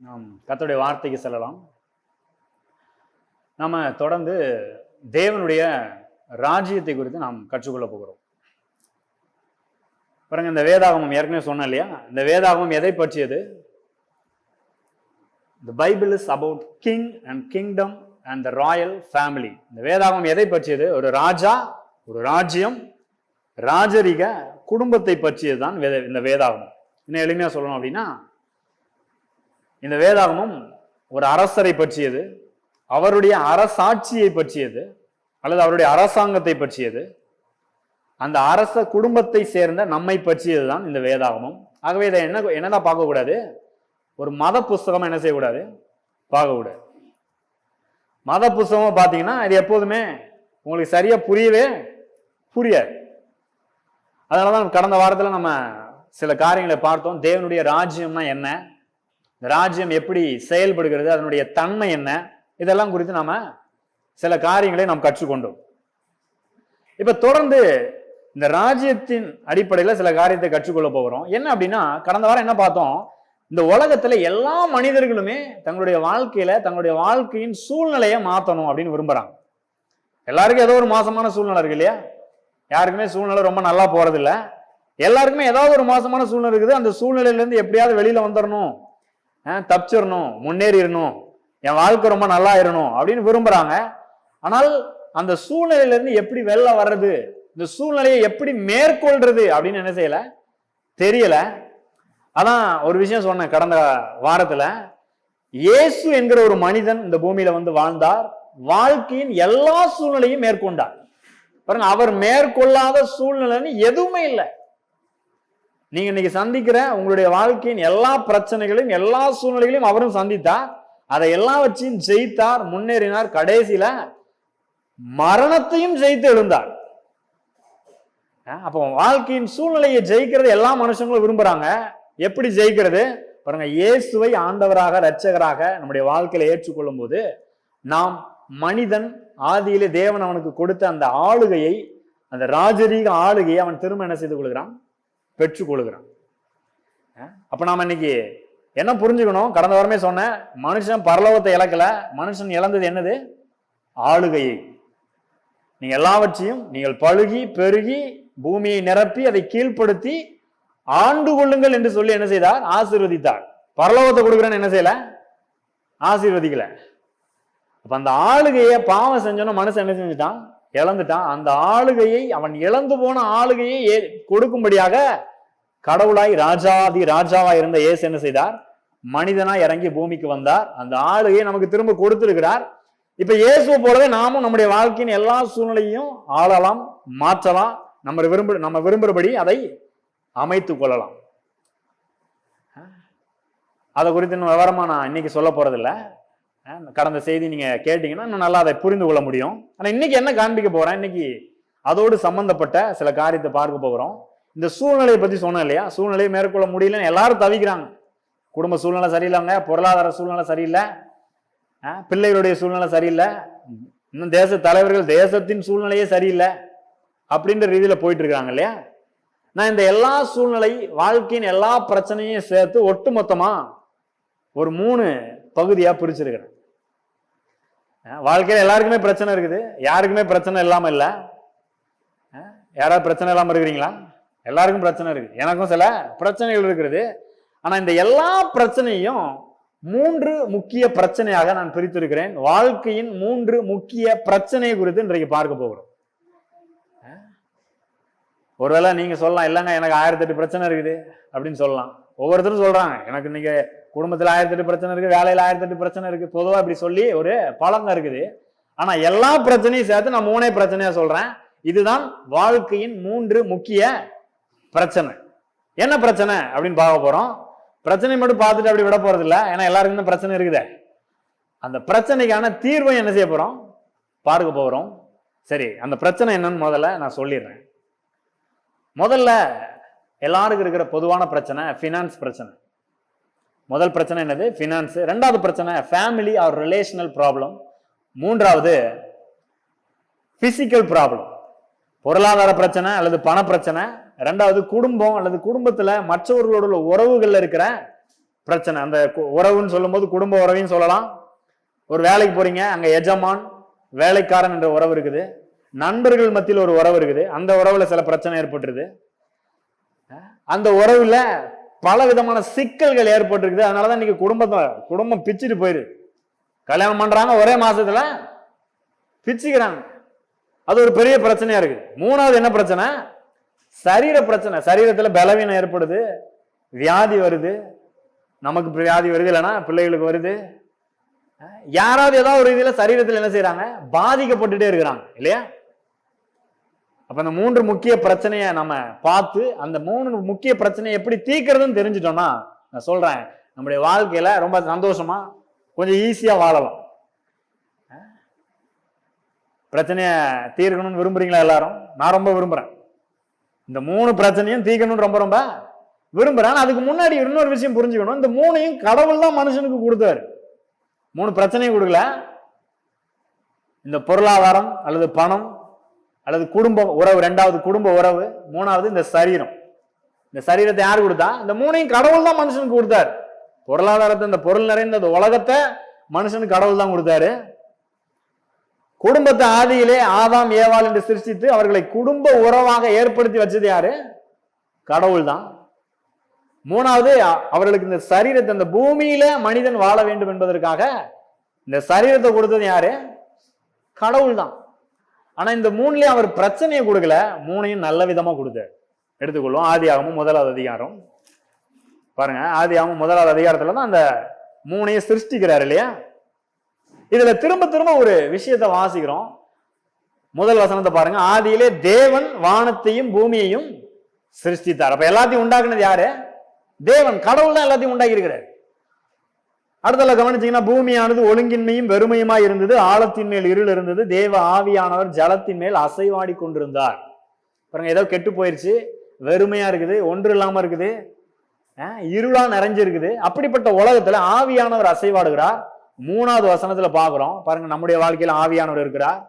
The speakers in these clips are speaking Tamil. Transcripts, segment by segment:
நாம் கர்த்தருடைய வார்த்தைக்கு செல்லலாம். நாம தொடர்ந்து தேவனுடைய ராஜ்யத்தை குறித்து நாம் கற்றுக்கொள்ள போகிறோம். பாருங்க, இந்த வேதாகமம் ஏற்கனவே சொன்னேன் இல்லையா, இந்த வேதாகமம் எதை பற்றியது? The Bible is about king and kingdom and the royal family. இந்த வேதாகமம் எதை பற்றியது? ஒரு ராஜா, ஒரு ராஜ்யம், ராஜரிக குடும்பத்தை பற்றியது தான் இந்த வேதாகமம். இன்னும் எளிமையா சொல்லணும் அப்படின்னா, இந்த வேதாகமம் ஒரு அரசரை பற்றியது, அவருடைய அரசாட்சியை பற்றியது, அல்லது அவருடைய அரசாங்கத்தை பற்றியது, அந்த அரச குடும்பத்தை சேர்ந்த நம்மை பற்றியது தான் இந்த வேதாகமம். ஆகவே இதை என்னதான் பார்க்கக்கூடாது? ஒரு மத புஸ்தகம் என்ன செய்யக்கூடாது? பார்க்கக்கூடாது. மத புஸ்தகம் பார்த்தீங்கன்னா இது எப்போதுமே உங்களுக்கு சரியா புரியாது. அதனாலதான் கடந்த வாரத்தில் நம்ம சில காரியங்களை பார்த்தோம். தேவனுடைய ராஜ்யம்னா என்ன, இந்த ராஜ்யம் எப்படி செயல்படுகிறது, அதனுடைய தன்மை என்ன, இதெல்லாம் குறித்து நாம சில காரியங்களை நாம் கற்றுக்கொண்டோம். இப்ப தொடர்ந்து இந்த ராஜ்யத்தின் அடிப்படையில சில காரியத்தை கற்றுக்கொள்ள போகிறோம். என்ன அப்படின்னா, கடந்த வாரம் என்ன பார்த்தோம்? இந்த உலகத்துல எல்லா மனிதர்களுமே தங்களுடைய வாழ்க்கையில தங்களுடைய வாழ்க்கையின் சூழ்நிலையை மாத்தணும் அப்படின்னு விரும்புறாங்க. எல்லாருக்கும் ஏதோ ஒரு மோசமான சூழ்நிலை இருக்கு இல்லையா? யாருக்குமே சூழ்நிலை ரொம்ப நல்லா போறது இல்லை. எல்லாருக்குமே ஏதாவது ஒரு மோசமான சூழ்நிலை இருக்குது. அந்த சூழ்நிலையில இருந்து எப்படியாவது வெளியில வந்துடணும், தப்பிச்சிடணும், முன்னேறிடணும், என் வாழ்க்கை ரொம்ப நல்லா இருக்கணும் அப்படின்னு விரும்புறாங்க. ஆனால் அந்த சூழ்நிலையில இருந்து எப்படி வெளில வர்றது, இந்த சூழ்நிலையை எப்படி மேற்கொள்றது அப்படின்னு என்ன செய்யல, தெரியல. அதான் ஒரு விஷயம் சொன்னேன் கடந்த வாரத்துல. இயேசு என்கிற ஒரு மனிதன் இந்த பூமியில வந்து வாழ்ந்தார், வாழ்க்கையின் எல்லா சூழ்நிலையும் மேற்கொண்டார். பாருங்க, அவர் மேற்கொள்ளாத சூழ்நிலைன்னு எதுவுமே இல்லை. நீங்க இன்னைக்கு சந்திக்கிற உங்களுடைய வாழ்க்கையின் எல்லா பிரச்சனைகளையும் எல்லா சூழ்நிலைகளையும் அவரும் சந்தித்தார். அதை எல்லாம் வச்சும் ஜெயித்தார், முன்னேறினார், கடைசியில மரணத்தையும் ஜெயித்து எழுந்தார். அப்போ வாழ்க்கையின் சூழ்நிலையை ஜெயிக்கிறது எல்லா மனுஷங்களும் விரும்புறாங்க. எப்படி ஜெயிக்கிறது? பாருங்க, இயேசுவை ஆண்டவராக இரட்சகராக நம்முடைய வாழ்க்கையில ஏற்றுக்கொள்ளும் போது நாம் மனிதன் ஆதியிலே தேவன் அவனுக்கு கொடுத்த அந்த ஆளுகையை, அந்த ராஜரீக ஆளுகையை அவன் திரும்ப என்ன செய்து கொள்கிறான்? பெற்றுக்கொள்கிறான். அப்ப நாம இன்னைக்கு என்ன புரிஞ்சுக்கணும்? கடந்த வாரமே சொன்ன, மனுஷன் பரலோகத்தை இழக்கல, மனுஷன் இழந்தது என்னது? ஆளுகையை. நீங்க எல்லாவற்றையும் நீங்கள் பழுகி பெருகி பூமியை நிரப்பி அதை கீழ்ப்படுத்தி ஆண்டு கொள்ளுங்கள் என்று சொல்லி என்ன செய்தார்? ஆசீர்வதித்தார். பரலோகத்தை கொடுக்குறேன்னு என்ன செய்யல? ஆசீர்வதிக்கல. அப்ப அந்த ஆளுகையை பாவம் செஞ்சோன்னா மனுஷன் என்ன செஞ்சுட்டான்? இழந்துட்டான். அந்த ஆளுகையை, அவன் இழந்து போன ஆளுகையை கொடுக்கும்படியாக கடவுளாய் ராஜாதி ராஜாவாய் இருந்த இயேசு என்ன செய்தார்? மனிதனாய் இறங்கி பூமிக்கு வந்தார். அந்த ஆளுகையை நமக்கு திரும்ப கொடுத்திருக்கிறார். இப்ப இயேசுவை போலவே நாமும் நம்முடைய வாழ்க்கையின் எல்லா சூழ்நிலையும் ஆளலாம், மாற்றலாம், நம்ம விரும்புறபடி அதை அமைத்துக் கொள்ளலாம். அதை குறித்து இன்னும் விவரமா நான் இன்னைக்கு சொல்ல போறதில்லை. கடந்த செய்தி நீங்க கேட்டீங்கன்னா இன்னும் நல்லா அதை புரிந்து கொள்ள முடியும். ஆனா இன்னைக்கு என்ன காண்பிக்க போறேன்? இன்னைக்கு அதோடு சம்பந்தப்பட்ட சில காரியத்தை பார்க்க போகிறோம். இந்த சூழ்நிலையை பத்தி சொன்னேன் இல்லையா? சூழ்நிலையை மேற்கொள்ள முடியலன்னு எல்லாரும் தவிக்கிறாங்க. குடும்ப சூழ்நிலை சரியில்லைங்க, பொருளாதார சூழ்நிலை சரியில்லை, பிள்ளைகளுடைய சூழ்நிலை சரியில்லை, இன்னும் தேச தலைவர்கள் தேசத்தின் சூழ்நிலையே சரியில்லை அப்படின்ற ரீதியில போயிட்டு இருக்காங்க இல்லையா? நான் இந்த எல்லா சூழ்நிலை, வாழ்க்கையின் எல்லா பிரச்சனையும் சேர்த்து ஒட்டு மொத்தமா ஒரு 3 பகுதியா பிரிச்சிருக்கிறேன். வாழ்க்கையில எல்லாருக்குமே பிரச்சனை இருக்குது, யாருக்குமே பிரச்சனை இல்லாம இல்ல. யாராவது பிரச்சனை இல்லாம இருக்கிறீங்களா? எல்லாருக்கும் பிரச்சனை இருக்கு, எனக்கும் சில பிரச்சனைகள் இருக்கிறது. ஆனா இந்த எல்லா பிரச்சனையும் 3 முக்கிய பிரச்சனையாக நான் பிரித்திருக்கிறேன். வாழ்க்கையின் 3 முக்கிய பிரச்சனை குறித்து இன்றைக்கு பார்க்க போகிறோம். ஒருவேளை நீங்க சொல்லலாம், இல்லைங்க எனக்கு 1008 பிரச்சனை இருக்குது அப்படின்னு சொல்லலாம். ஒவ்வொருத்தரும் சொல்றாங்க, எனக்கு இன்னைக்கு குடும்பத்துல 1008 பிரச்சனை இருக்கு, வேலையில 1008 பிரச்சனை இருக்கு, பொதுவா இப்படி சொல்லி ஒரு பழக்கம் இருக்குது. ஆனா எல்லா பிரச்சனையும் சேர்த்து நான் 3 பிரச்சனையா சொல்றேன். இதுதான் வாழ்க்கையின் 3 முக்கிய பிரச்சனை. என்ன பிரச்சனை அப்படின்னு பார்க்க போறோம். பிரச்சனை மட்டும் பார்த்துட்டு அப்படி விட போறது இல்லை, ஏன்னா எல்லாருக்கும் தான் பிரச்சனை இருக்குதே. அந்த பிரச்சனைக்கான தீர்வை என்ன செய்ய போறோம்? பார்க்க போகிறோம். சரி, அந்த பிரச்சனை என்னன்னு முதல்ல நான் சொல்லிடுறேன். முதல்ல எல்லாருக்கும் இருக்கிற பொதுவான பிரச்சனை ஃபினான்ஸ் பிரச்சனை. முதல் பிரச்சனை என்னது? ஃபினான்ஸ். 2வது பிரச்சனை ஃபேமிலி ஆர் ரிலேஷனல் ப்ராப்ளம். 3வது பிசிக்கல் ப்ராப்ளம், பொருளாதார பிரச்சனை அல்லது பண பிரச்சனை. 2வது குடும்பம் அல்லது குடும்பத்துல மற்றவர்களோட உறவுகள்ல இருக்கிற பிரச்சனை. அந்த உறவுன்னு சொல்லும் போது குடும்ப உறவையும் சொல்லலாம். ஒரு வேலைக்கு போறீங்க, அங்க எஜமான் வேலைக்காரன் என்ற உறவு இருக்குது. நண்பர்கள் மத்தியில் ஒரு உறவு இருக்குது. அந்த உறவுல சில பிரச்சனை ஏற்பட்டுருது. அந்த உறவுல பல விதமான சிக்கல்கள் ஏற்பட்டிருக்குது. அதனாலதான் இன்னைக்கு குடும்பம் பிச்சுட்டு போயிரு. கல்யாணம் பண்றாங்க, ஒரே மாசத்துல பிச்சுக்கிறாங்க. அது ஒரு பெரிய பிரச்சனையா இருக்கு. மூணாவது என்ன பிரச்சனை? சரீர பிரச்சனை. சரீரத்துல பலவீனம் ஏற்படுது, வியாதி வருது. நமக்கு வியாதி வருது, இல்லைன்னா பிள்ளைகளுக்கு வருது. யாராவது ஏதாவது ஒரு இதுல சரீரத்தில் என்ன செய்யறாங்க? பாதிக்கப்பட்டுட்டே இருக்கிறாங்க இல்லையா? அப்ப அந்த மூன்று முக்கிய பிரச்சனையை நம்ம பார்த்து அந்த மூணு முக்கிய பிரச்சனையை எப்படி தீர்க்கிறதுன்னு தெரிஞ்சிட்டோம்னா, நான் சொல்றேன், நம்முடைய வாழ்க்கையில ரொம்ப சந்தோஷமா கொஞ்சம் ஈஸியா வாழலாம். பிரச்சனைய தீர்க்கணும்னு விரும்புறீங்களா எல்லாரும்? நான் ரொம்ப விரும்புறேன். இந்த மூணு பிரச்சனையும் தீர்க்கணும்னு ரொம்ப ரொம்ப விரும்புறேன். அதுக்கு முன்னாடி இன்னொரு விஷயம் புரிஞ்சுக்கணும். இந்த மூணையும் கடவுள் தான் மனுஷனுக்கு கொடுத்தாரு. மூணு பிரச்சனையும் கொடுக்கல. இந்த பொருளாதாரம் அல்லது பணம் அல்லது குடும்ப உறவு, ரெண்டாவது குடும்ப உறவு, மூணாவது இந்த சரீரம். இந்த சரீரத்தை யார் கொடுத்தா? இந்த மூணையும் கடவுள் தான் மனுஷனுக்கு கொடுத்தாரு. பொருளாதாரத்தை, இந்த பொருள் நிறைந்த உலகத்தை மனுஷனுக்கு கடவுள் தான் கொடுத்தாரு. குடும்பத்தை ஆதியிலே ஆதாம் ஏவாள் என்று சிருஷ்டித்து அவர்களை குடும்ப உறவாக ஏற்படுத்தி வச்சது யாரு? கடவுள் தான். மூணாவது, அவர்களுக்கு இந்த சரீரத்தை, இந்த பூமியில மனிதன் வாழ வேண்டும் என்பதற்காக இந்த சரீரத்தை கொடுத்தது யாரு? கடவுள் தான். ஆனா இந்த மூணுலயும் அவர் பிரச்சனையை கொடுக்கல, மூணையும் நல்ல விதமா கொடுத்தார். எடுத்துக்கொள்வோம். ஆதியாகமம் 1வது அதிகாரம் பாருங்க. ஆதியாகமம் 1வது அதிகாரத்துல தான் அந்த மூணையும் சிருஷ்டிக்கிறார் இல்லையா? இதுல திரும்ப திரும்ப ஒரு விஷயத்தை வாசிக்கிறோம். முதல் வசனத்தை பாருங்க. ஆதியிலே தேவன் வானத்தையும் பூமியையும் சிருஷ்டித்தார். அப்ப எல்லாத்தையும் உண்டாக்குனது யாரு? தேவன். கடவுள் தான் எல்லாத்தையும் உண்டாக்கி இருக்கிறார். அடுத்தல கவனிச்சீங்கன்னா, பூமியானது ஒழுங்கின்மையும் வெறுமையுமாய் இருந்தது, ஆழத்தின் மேல் இருள் இருந்தது, தேவ ஆவியானவர் ஜலத்தின் மேல் அசைவாடி கொண்டிருந்தார். பாருங்க, ஏதோ கெட்டு போயிருச்சு, வெறுமையா இருக்குது, ஒன்று இல்லாம இருக்குது, இருளா நிறைஞ்சிருக்குது. அப்படிப்பட்ட உலகத்துல ஆவியானவர் அசைவாடுகிறார். 3வது வசனத்துல பாக்குறோம் பாருங்க, நம்முடைய வாழ்க்கையில ஆவியானவர் இருக்கிறார்.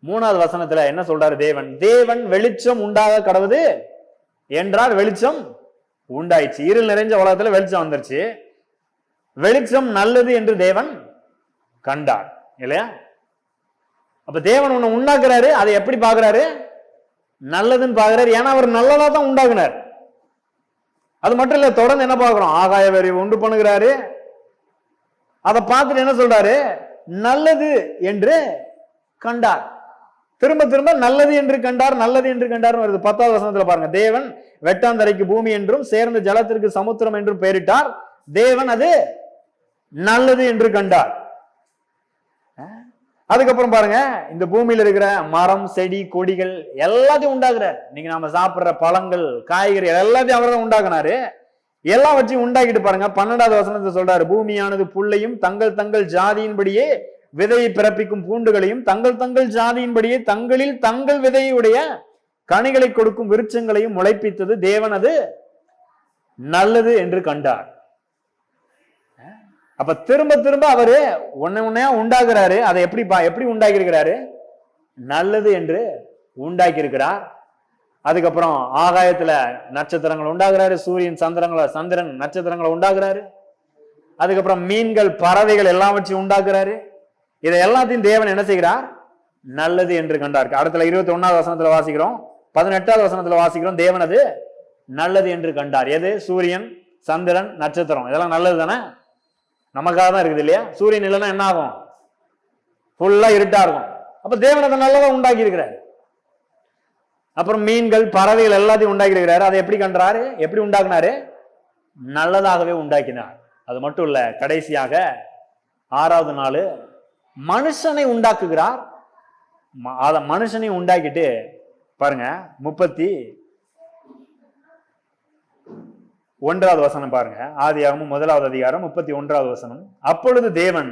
3வது வசனத்துல என்ன சொல்றாரு? தேவன் வெளிச்சம் உண்டாக கடவுது என்றார், வெளிச்சம் உண்டாயிடுச்சு. இருள் நிறைஞ்ச உலகத்துல வெளிச்சம் வந்துருச்சு. வெளிச்சம் நல்லது என்று தேவன் கண்டார் இல்லையா? அப்ப தேவன் ஒண்ணு உண்டாக்குறாரு, அதை எப்படி பாக்குறாரு? நல்லதுன்னு பாக்குறாரு. ஏன்னா அவர் நல்லதா தான் உண்டாக்குனார். அது மட்டும் இல்ல, தொடர்ந்து என்ன பார்க்கிறோம்? ஆகாய அறிவை உண்டு பண்ணுகிறாரு. அதை பார்த்துட்டு என்ன சொல்றாரு? நல்லது என்று கண்டார். திரும்ப திரும்ப நல்லது என்று கண்டார், நல்லது என்று கண்டார் வருது. 10வது வசனத்துல பாருங்க. தேவன் வெட்டாந்தரைக்கு பூமி என்றும் சேர்ந்த ஜலத்திற்கு சமுத்திரம் என்றும் பெயரிட்டார். தேவன் அது நல்லது என்று கண்டார். அதுக்கப்புறம் பாருங்க, இந்த பூமியில இருக்கிற மரம், செடி, கொடிகள் எல்லாத்தையும் உண்டாக்குறாரு. நீங்க நாம சாப்பிடுற பழங்கள், காய்கறி எல்லாத்தையும் அவர் தான் உண்டாக்குனாரு. எல்லாம் வச்சு உண்டாக்கிட்டு பாருங்க. 12வது வசனத்தை சொல்றாரு, பூமியானது புல்லையும் தங்கள் தங்கள் ஜாதியின்படியே விதையை பிறப்பிக்கும் பூண்டுகளையும் தங்கள் தங்கள் ஜாதியின்படியே தங்களில் தங்கள் விதையுடைய கனிகளை கொடுக்கும் விருட்சங்களையும் முளைப்பித்தது. தேவன் அது நல்லது என்று கண்டார். அப்ப திரும்ப திரும்ப அவரு ஒன்னையா உண்டாக்குறாரு. அதை எப்படி உண்டாக்கி இருக்கிறாரு? நல்லது என்று உண்டாக்கி இருக்கிறார். அதுக்கப்புறம் ஆகாயத்துல நட்சத்திரங்கள் உண்டாக்குறாரு, சூரியன் சந்திரன் நட்சத்திரங்களை உண்டாக்குறாரு. அதுக்கப்புறம் மீன்கள், பறவைகள் எல்லாம் வச்சு உண்டாக்குறாரு. இதை எல்லாத்தையும் தேவன் என்ன செய்கிறார்? நல்லது என்று கண்டார். அடுத்த 21வது வசனத்துல வாசிக்கிறோம், 18வது வசனத்துல வாசிக்கிறோம், தேவன் அது நல்லது என்று கண்டார். எது? சூரியன், சந்திரன், நட்சத்திரம் இதெல்லாம் நல்லது தானே? நமக்காக தான் இருக்குது இல்லையா? சூரியன் இல்லைன்னா என்ன ஆகும்? ஃபுல்லா இருட்டா இருக்கும். அப்ப தேவன் அதை நல்லதா உண்டாக்கி இருக்கிறார். அப்புறம் மீன்கள், பறவைகள் எல்லாத்தையும் உண்டாக்கி இருக்கிறாரு. அதை எப்படி கண்டாரு? எப்படி உண்டாக்குனாரு? நல்லதாகவே உண்டாக்கினார். அது மட்டும் இல்ல, கடைசியாக 6வது நாள் மனுஷனை உண்டாக்குகிறார். அத மனுஷனை உண்டாக்கிட்டு பாருங்க, 31வது வசனம் பாருங்க. ஆதியாகமம் 1வது அதிகாரம் 31வது வசனம். அப்பொழுது தேவன்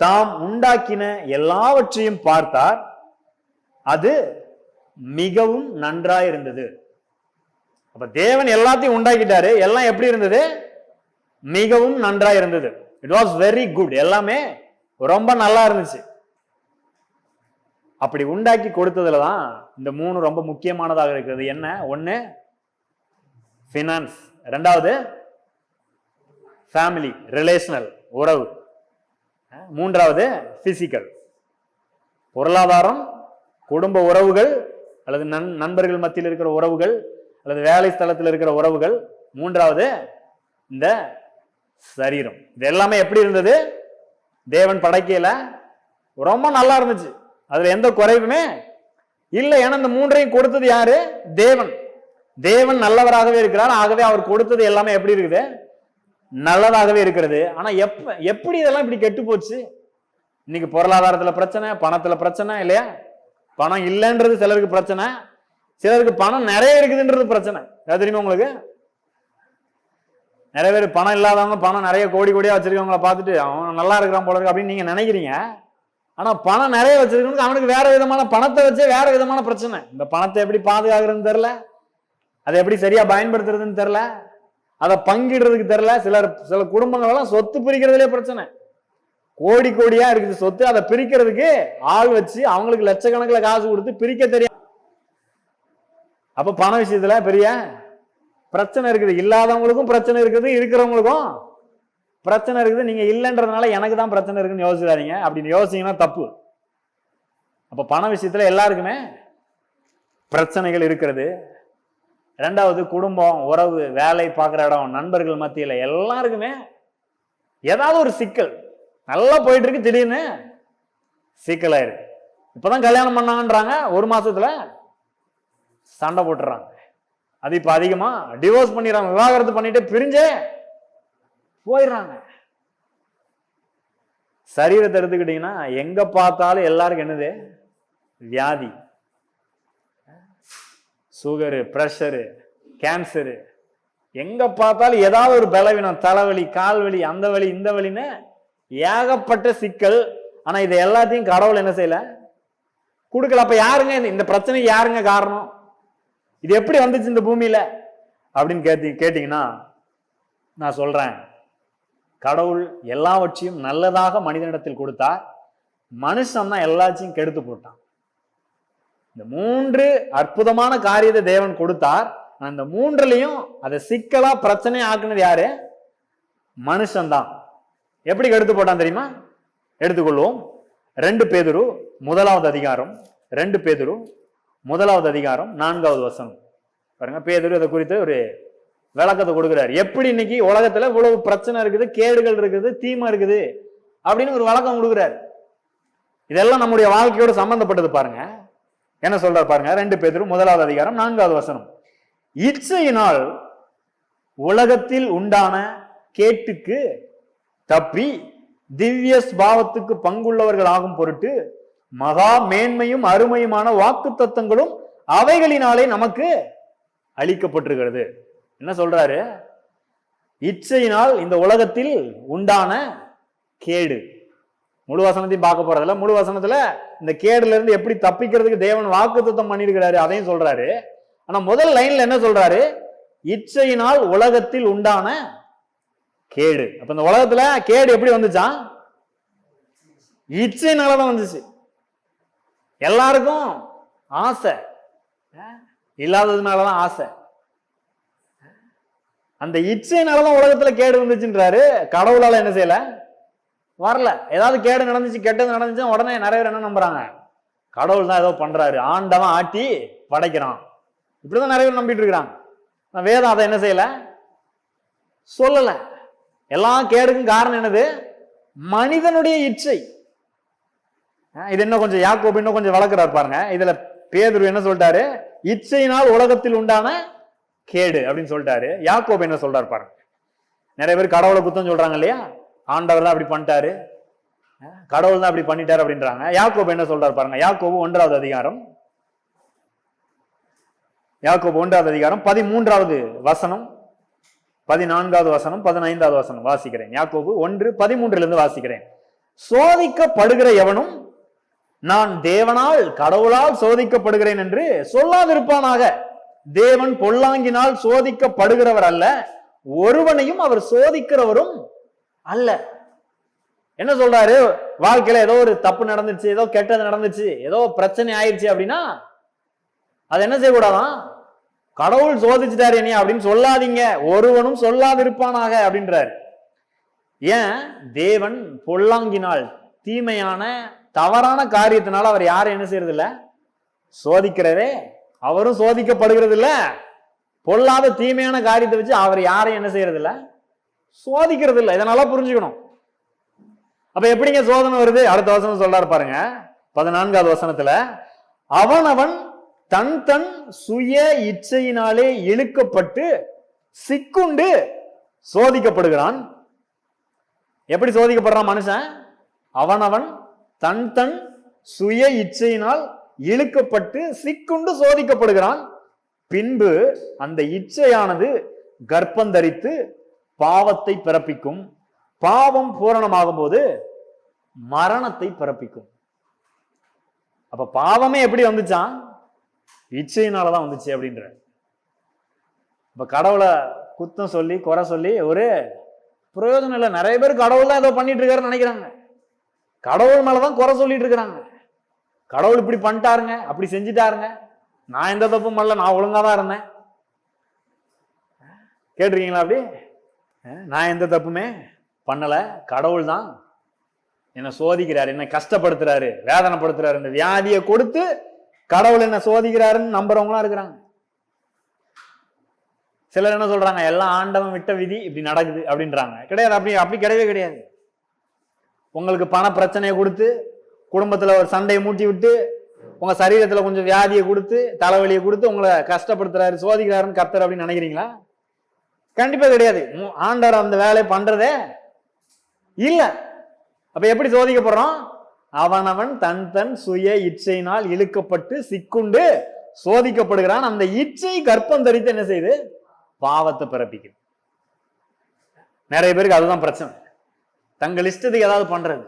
தாம் உண்டாக்கின எல்லாவற்றையும் பார்த்தார், அது மிகவும் நன்றாய் இருந்தது. அப்ப தேவன் எல்லாத்தையும் உண்டாக்கிட்டாரு. எல்லாம் எப்படி இருந்தது? மிகவும் நன்றாய் இருந்தது. It was very good. எல்லாமே ரொம்ப நல்லா இருந்துச்சு. அப்படி உண்டாக்கி கொடுத்ததுலதான் இந்த 3 ரொம்ப முக்கியமானதாக இருக்கிறது. என்ன? 1 ஃபினான்ஸ், 2வது ஃபேமிலி, ரிலேஷனல், உறவு. மூன்றாவது பிசிக்கல், பொருளாதாரம், குடும்ப உறவுகள் அல்லது நண்பர்கள் மத்தியில் இருக்கிற உறவுகள் அல்லது வேலை ஸ்தலத்தில் இருக்கிற உறவுகள். மூன்றாவது இந்த சரீரம். இது எல்லாமே எப்படி இருந்தது? தேவன் படைக்கையில ரொம்ப நல்லா இருந்துச்சு, அதுல எந்த குறைவுமே இல்லை. ஏன்னா இந்த மூன்றையும் கொடுத்தது யாரு? தேவன். தேவன் நல்லவராகவே இருக்கிறார். ஆகவே அவர் கொடுத்தது எல்லாமே எப்படி இருக்குது? நல்லதாகவே இருக்கிறது. ஆனா எப்படி இதெல்லாம் இப்படி கெட்டு போச்சு? இன்னைக்கு பொருளாதாரத்துல பிரச்சனை, பணத்துல பிரச்சனை இல்லையா? பணம் இல்லைன்றது சிலருக்கு பிரச்சனை, சிலருக்கு பணம் நிறைய இருக்குதுன்றது பிரச்சனை. அது தெரியுமா உங்களுக்கு? நிறைய பேர் பணம் இல்லாதவங்க பணம் நிறைய கோடி கோடியா வச்சிருக்கவங்கள பார்த்துட்டு அவன் நல்லா இருக்கிறான் போல இருக்கு அப்படின்னு நீங்க நினைக்கிறீங்க. ஆனா பணம் நிறைய வச்சிருக்கவனுக்கு அவனுக்கு வேற விதமான பணத்தை வச்சே வேற விதமான பிரச்சனை. இந்த பணத்தை எப்படி பாதுகாக்கிறதுன்னு தெரியல, அதை எப்படி சரியா பயன்படுத்துறதுன்னு தெரியல, அதை பங்கிடுறதுக்கு தெரியல. சில குடும்பங்கள் எல்லாம் சொத்து பிரிக்கிறதுலே பிரச்சனை. கோடி கோடியா இருக்குது சொத்து, அதை பிரிக்கிறதுக்கு ஆள் வச்சு அவங்களுக்கு லட்சக்கணக்கில் காசு கொடுத்து பிரிக்க தெரியும். அப்ப பண விஷயத்துல பெரிய பிரச்சனை இருக்குது. இல்லாதவங்களுக்கும் பிரச்சனை இருக்குது, இருக்கிறவங்களுக்கும் பிரச்சனை இருக்குது. நீங்க இல்லைன்றதுனால எனக்கு தான் பிரச்சனை இருக்குன்னு யோசிக்காதீங்க. அப்படின்னு யோசிங்கன்னா தப்பு. அப்ப பண விஷயத்துல எல்லாருக்குமே பிரச்சனைகள் இருக்கிறது. ரெண்டாவது குடும்பம், உறவு, வேலை பார்க்குற இடம், நண்பர்கள் மத்தியில் எல்லாருக்குமே ஏதாவது ஒரு சிக்கல். நல்லா போயிட்டு இருக்கு, திடீர்னு சிக்கலாயிருக்கு. இப்பதான் கல்யாணம் பண்ணாங்கன்றாங்க, ஒரு மாசத்துல சண்டை போட்டுறாங்க. அது இப்ப அதிகமா டிவோர்ஸ் பண்ணிடுறாங்க, விவாகரத்து பண்ணிட்டு பிரிஞ்சே போயிடுறாங்க. சரீரத்தை எடுத்துக்கிட்டீங்கன்னா எங்க பார்த்தாலும் எல்லாருக்கும் என்னது? வியாதி, சுகரு, பிரஷரு, கேன்சரு. எங்க பார்த்தாலும் ஏதாவது ஒரு பலவீனம், தலைவலி, கால்வலி, அந்த வலி, இந்த வலின்னு ஏகப்பட்ட சிக்கல். ஆனா இது எல்லாத்தையும் கடவுள் என்ன செய்யல? கொடுக்கல. அப்ப யாருங்க இந்த பிரச்சனைக்கு யாருங்க காரணம்? இது எப்படி வந்துச்சு இந்த பூமியில அப்படின்னு கேட்டீங்கன்னா நான் சொல்றேன், கடவுள் எல்லாவற்றையும் நல்லதாக மனிதனிடத்தில் கொடுத்தார். மனுஷன் தான் எல்லாத்தையும் கெடுத்து போட்டான். இந்த மூன்று அற்புதமான காரியத்தை தேவன் கொடுத்தார். அந்த மூன்றுலையும் அதை சிக்கலா பிரச்சனை ஆக்குனது யாரு? மனுஷன்தான். எப்படி கெடுத்து போட்டான் தெரியுமா? எடுத்துக்கொள்வோம். 2 பேதுரு 1வது அதிகாரம், 2 பேதுரு 1வது அதிகாரம் 4வது வசனம் பாருங்க. பேதுரு இதை குறித்து ஒரு விளக்கத்தை கொடுக்கிறார். எப்படி இன்னைக்கு உலகத்துல இவ்வளவு பிரச்சனை இருக்குது, கேடுகள் இருக்குது, தீமை இருக்குது அப்படின்னு ஒரு விளக்கம் கொடுக்கிறார். இதெல்லாம் நம்முடைய வாழ்க்கையோட சம்பந்தப்பட்டது. பாருங்க என்ன சொல்றார் பாருங்க. 2 பேதுரு 1வது அதிகாரம் 4வது வசனம். இச்சையினால் உலகத்தில் உண்டான கேட்டுக்கு தப்பி திவ்ய ஸ்பாவத்துக்கு பங்குள்ளவர்கள் ஆகும் பொருட்டு மகா மேன்மையும் அருமையுமான வாக்கு தத்தங்களும் அவைகளினாலே நமக்கு அளிக்கப்பட்டிருக்கிறது. என்ன சொல்றாரு? இச்சையினால் இந்த உலகத்தில் உண்டான கேடு. முழு வசனத்தையும் பார்க்க போறதில்ல. முழு வசனத்துல இந்த கேடுல இருந்து எப்படி தப்பிக்கிறதுக்கு தேவன் வாக்குத்தத்தம் பண்ணிருக்கிறாரு, அதையும் சொல்றாரு. ஆனா முதல் லைன்ல என்ன சொல்றாரு? இச்சையினால் உலகத்தில் உண்டான கேடு. அப்ப இந்த உலகத்துல கேடு எப்படி வந்துச்சான்? இச்சையினாலதான் வந்துச்சு. எல்லாருக்கும் ஆசை, இல்லாததுனாலதான் ஆசை. அந்த இச்சையினாலதான் உலகத்துல கேடு வந்துச்சுன்றாரு. கடவுளால என்ன செய்யல? வரல. ஏதாவது கேடு நடந்துச்சு, கெட்டது நடந்துச்சு, உடனே நிறைய பேர் என்ன நம்புறாங்க? கடவுள் தான் ஏதோ பண்றாரு, ஆண்டவன் ஆட்டி படைக்கிறான், இப்படிதான் நிறைய பேர் நம்பிட்டு இருக்கிறாங்க. வேதம் அதை என்ன செய்யல? சொல்லல. எல்லா கேடுக்கும் காரணம் என்னது? மனிதனுடைய இச்சை. இது இன்னும் கொஞ்சம் யாக்கோபு இன்னும் கொஞ்சம் வளர்க்கிறார் பாருங்க. இதுல பேதுரு என்ன சொல்லிட்டாரு? இச்சையினால் உலகத்தில் உண்டான கேடு அப்படின்னு சொல்லிட்டாரு. யாக்கோபு என்ன சொல்றாரு பாருங்க. நிறைய பேர் கடவுளை குத்தம் சொல்றாங்க இல்லையா? ஆண்டவர் தான் அப்படி பண்ணிட்டாரு, கடவுள் தான் அப்படி பண்ணிட்டாரு அப்படின்றாங்க. யாக்கோபு என்ன சொல்றாரு பாருங்க. யாக்கோபு 1வது அதிகாரம், யாக்கோபு 1வது அதிகாரம் 13வது வசனம், 14வது வசனம், 15வது வசனம் வாசிக்கிறேன். யாக்கோபு 1:13 வாசிக்கிறேன். சோதிக்கப்படுகிற எவனும் நான் தேவனால் கடவுளால் சோதிக்கப்படுகிறேன் என்று சொல்லாதிருப்பானாக. தேவன் பொல்லாங்கினால் சோதிக்கப்படுகிறவர் அல்ல, ஒருவனையும் அவர் சோதிக்கிறவரும் அல்ல. என்ன சொல்றாரு? வாழ்க்கையில ஏதோ ஒரு தப்பு நடந்துச்சு, ஏதோ கெட்டது நடந்துச்சு, ஏதோ பிரச்சனை ஆயிடுச்சு அப்படின்னா அது என்ன செய்யக்கூடாதான்? கடவுள் சோதிச்சுட்டாரு என்னையா அப்படின்னு சொல்லாதீங்க, ஒருவனும் சொல்லாதிருப்பானாக அப்படின்றாரு. ஏன் தேவன் பொல்லாங்கினால், தீமையான தவறான காரியத்தினால அவர் யாரும் என்ன செய்யறது இல்ல? சோதிக்கிறதே. அவரும் சோதிக்கப்படுகிறது இல்ல. பொல்லாத தீமையான காரியத்தை வச்சு அவர் யாரையும் என்ன செய்யறது இல்ல? சோதிக்கிறது இல்ல. இதனால புரிஞ்சுக்கணும். அப்ப எப்படிங்க சோதனை வருது? அடுத்த வசனம் சொல்றாரு பாருங்க, 14வது வசனத்துல, அவன் தன் தன் சுய இச்சையினாலே இழுக்கப்பட்டு சிக்குண்டு சோதிக்கப்படுகிறான். எப்படி சோதிக்கப்படுறான் மனுஷன்? அவன் தன் தன் சுய இச்சையினால் இழுக்கப்பட்டு சிக்குண்டு சோதிக்கப்படுகிறான். பின்பு அந்த இச்சையானது கர்ப்பந்தரித்து பாவத்தை பிறப்பிக்கும். பாவம் பூரணமாகும் போது மரணத்தை பிறப்பிக்கும். அப்ப பாவமே எப்படி வந்துச்சான்? இச்சையினாலதான் வந்துச்சு அப்படின்ற. இப்ப கடவுளை குத்தம் சொல்லி குறை சொல்லி ஒரு பிரயோஜனம் இல்லை. நிறைய பேர் கடவுள் தான் ஏதோ பண்ணிட்டு இருக்காருன்னு நினைக்கிறாங்க. கடவுள் மேலதான் குறை சொல்லிட்டு இருக்கிறாங்க. கடவுள் இப்படி பண்ணிட்டாருங்க, அப்படி செஞ்சுட்டாருங்க, நான் எந்த தப்பும் பண்ணல, நான் ஒழுங்கா தான் இருந்தேன். கேட்டிருக்கீங்களா? அப்படி நான் எந்த தப்புமே பண்ணல, கடவுள் தான் என்னை சோதிக்கிறாரு, என்னை கஷ்டப்படுத்துறாரு, வேதனைப்படுத்துறாரு, இந்த வியாதியை கொடுத்து கடவுள் என்ன சோதிக்கிறாருன்னு நம்புறவங்களாம் இருக்கிறாங்க. சிலர் என்ன சொல்றாங்க, எல்லாம் ஆண்டவன் விட்ட விதி, இப்படி நடக்குது அப்படின்றாங்க. கிடையாது, அப்படி கிடையவே கிடையாது. உங்களுக்கு பண பிரச்சனையை கொடுத்து, குடும்பத்துல ஒரு சண்டையை மூட்டி விட்டு, உங்க சரீரத்துல கொஞ்சம் வியாதியை கொடுத்து, தலைவலியை கொடுத்து உங்களை கஷ்டப்படுத்துறாரு, சோதிக்கிறாருன்னு கர்த்தர் அப்படின்னு நினைக்கிறீங்களா? கண்டிப்பா கிடையாது. ஆண்டவர் அந்த வேலையை பண்றதே இல்ல. அப்ப எப்படி சோதிக்கப்படுறோம்? அவன் தன் தன் சுய இச்சையினால் இழுக்கப்பட்டு சிக்குண்டு சோதிக்கப்படுகிறான். அந்த இச்சை கர்ப்பம் தரித்து என்ன செய்யுது? பாவத்தை பிறப்பிக்குது. நிறைய பேருக்கு அதுதான் பிரச்சனை. தங்கள் இஷ்டத்துக்கு ஏதாவது பண்றது.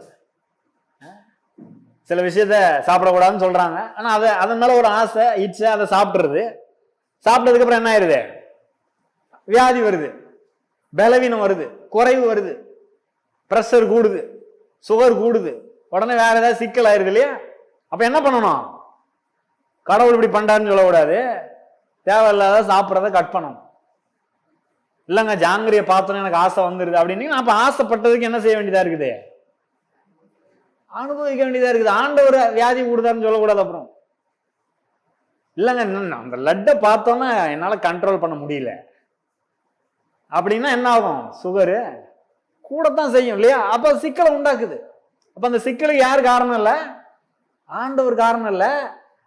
சில விஷயத்த சாப்பிடக்கூடாதுன்னு சொல்றாங்க, ஆனா அதன் மேல ஒரு ஆசை, இச்சை, அதை சாப்பிடுறது. சாப்பிட்டதுக்கு அப்புறம் என்ன ஆயிருது? வியாதி வருது, பலவீனம் வருது, குறைவு வருது, பிரஷர் கூடுது, சுகர் கூடுது, உடனே வேற ஏதாவது சிக்கல் ஆயிருது இல்லையா? அப்ப என்ன பண்ணணும்? கடவுள் இப்படி பண்றாருன்னு சொல்லக்கூடாது, தேவையில்லாத சாப்பிட்றத கட் பண்ணணும். இல்லைங்க ஜாங்கிரியை பார்த்தோன்னே எனக்கு ஆசை வந்துருது அப்படின்னு, அப்ப ஆசைப்பட்டதுக்கு என்ன செய்ய வேண்டியதா இருக்குது? அனுபவிக்க வேண்டியதா இருக்குது. ஆண்டவர் வியாதி கூடுதாருன்னு சொல்லக்கூடாது. அப்புறம் இல்லைங்க அந்த லட்டை பார்த்தோன்னா என்னால கண்ட்ரோல் பண்ண முடியல அப்படின்னா என்ன ஆகும்? சுகரு கூடத்தான் செய்யும் இல்லையா? அப்ப சிக்கலை உண்டாக்குது. அப்ப அந்த சிக்கலுக்கு யாரு காரணம் இல்லை? ஆண்டவர் காரணம் இல்லை.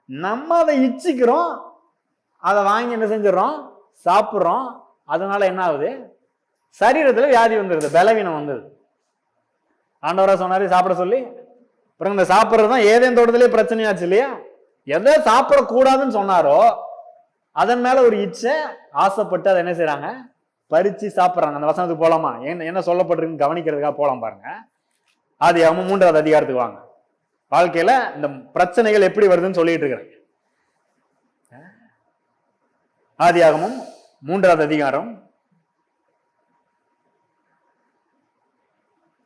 நம்ம அதை இச்சிக்கிறோம், அதை வாங்கி என்ன செஞ்சிடறோம்? சாப்பிட்றோம். அதனால என்ன ஆகுது? சரீரத்துல வியாதி வந்துடுது, பலவீனம் வந்துடுது. ஆண்டவரா சொன்னாரு சாப்பிட சொல்லி, அப்புறம் இந்த சாப்பிட்றது தான் ஏதேன் தோட்டத்திலே பிரச்சனையாச்சு இல்லையா? எதை சாப்பிடக்கூடாதுன்னு சொன்னாரோ அதன் மேல ஒரு இச்சை, ஆசைப்பட்டு அதை என்ன செய்யறாங்க? பறிச்சு சாப்பிட்றாங்க. அந்த வசனத்துக்கு போலாமா? என்ன சொல்லப்பட்டிருக்குன்னு கவனிக்கிறதுக்காக போலாம் பாருங்க. ஆதியாகமம் 3வது அதிகாரத்துக்கு வாங்க. வாழ்க்கையில இந்த பிரச்சனைகள் எப்படி வருதுன்னு சொல்லிட்டு இருக்கிறேன். ஆதியாகமம் 3வது அதிகாரம்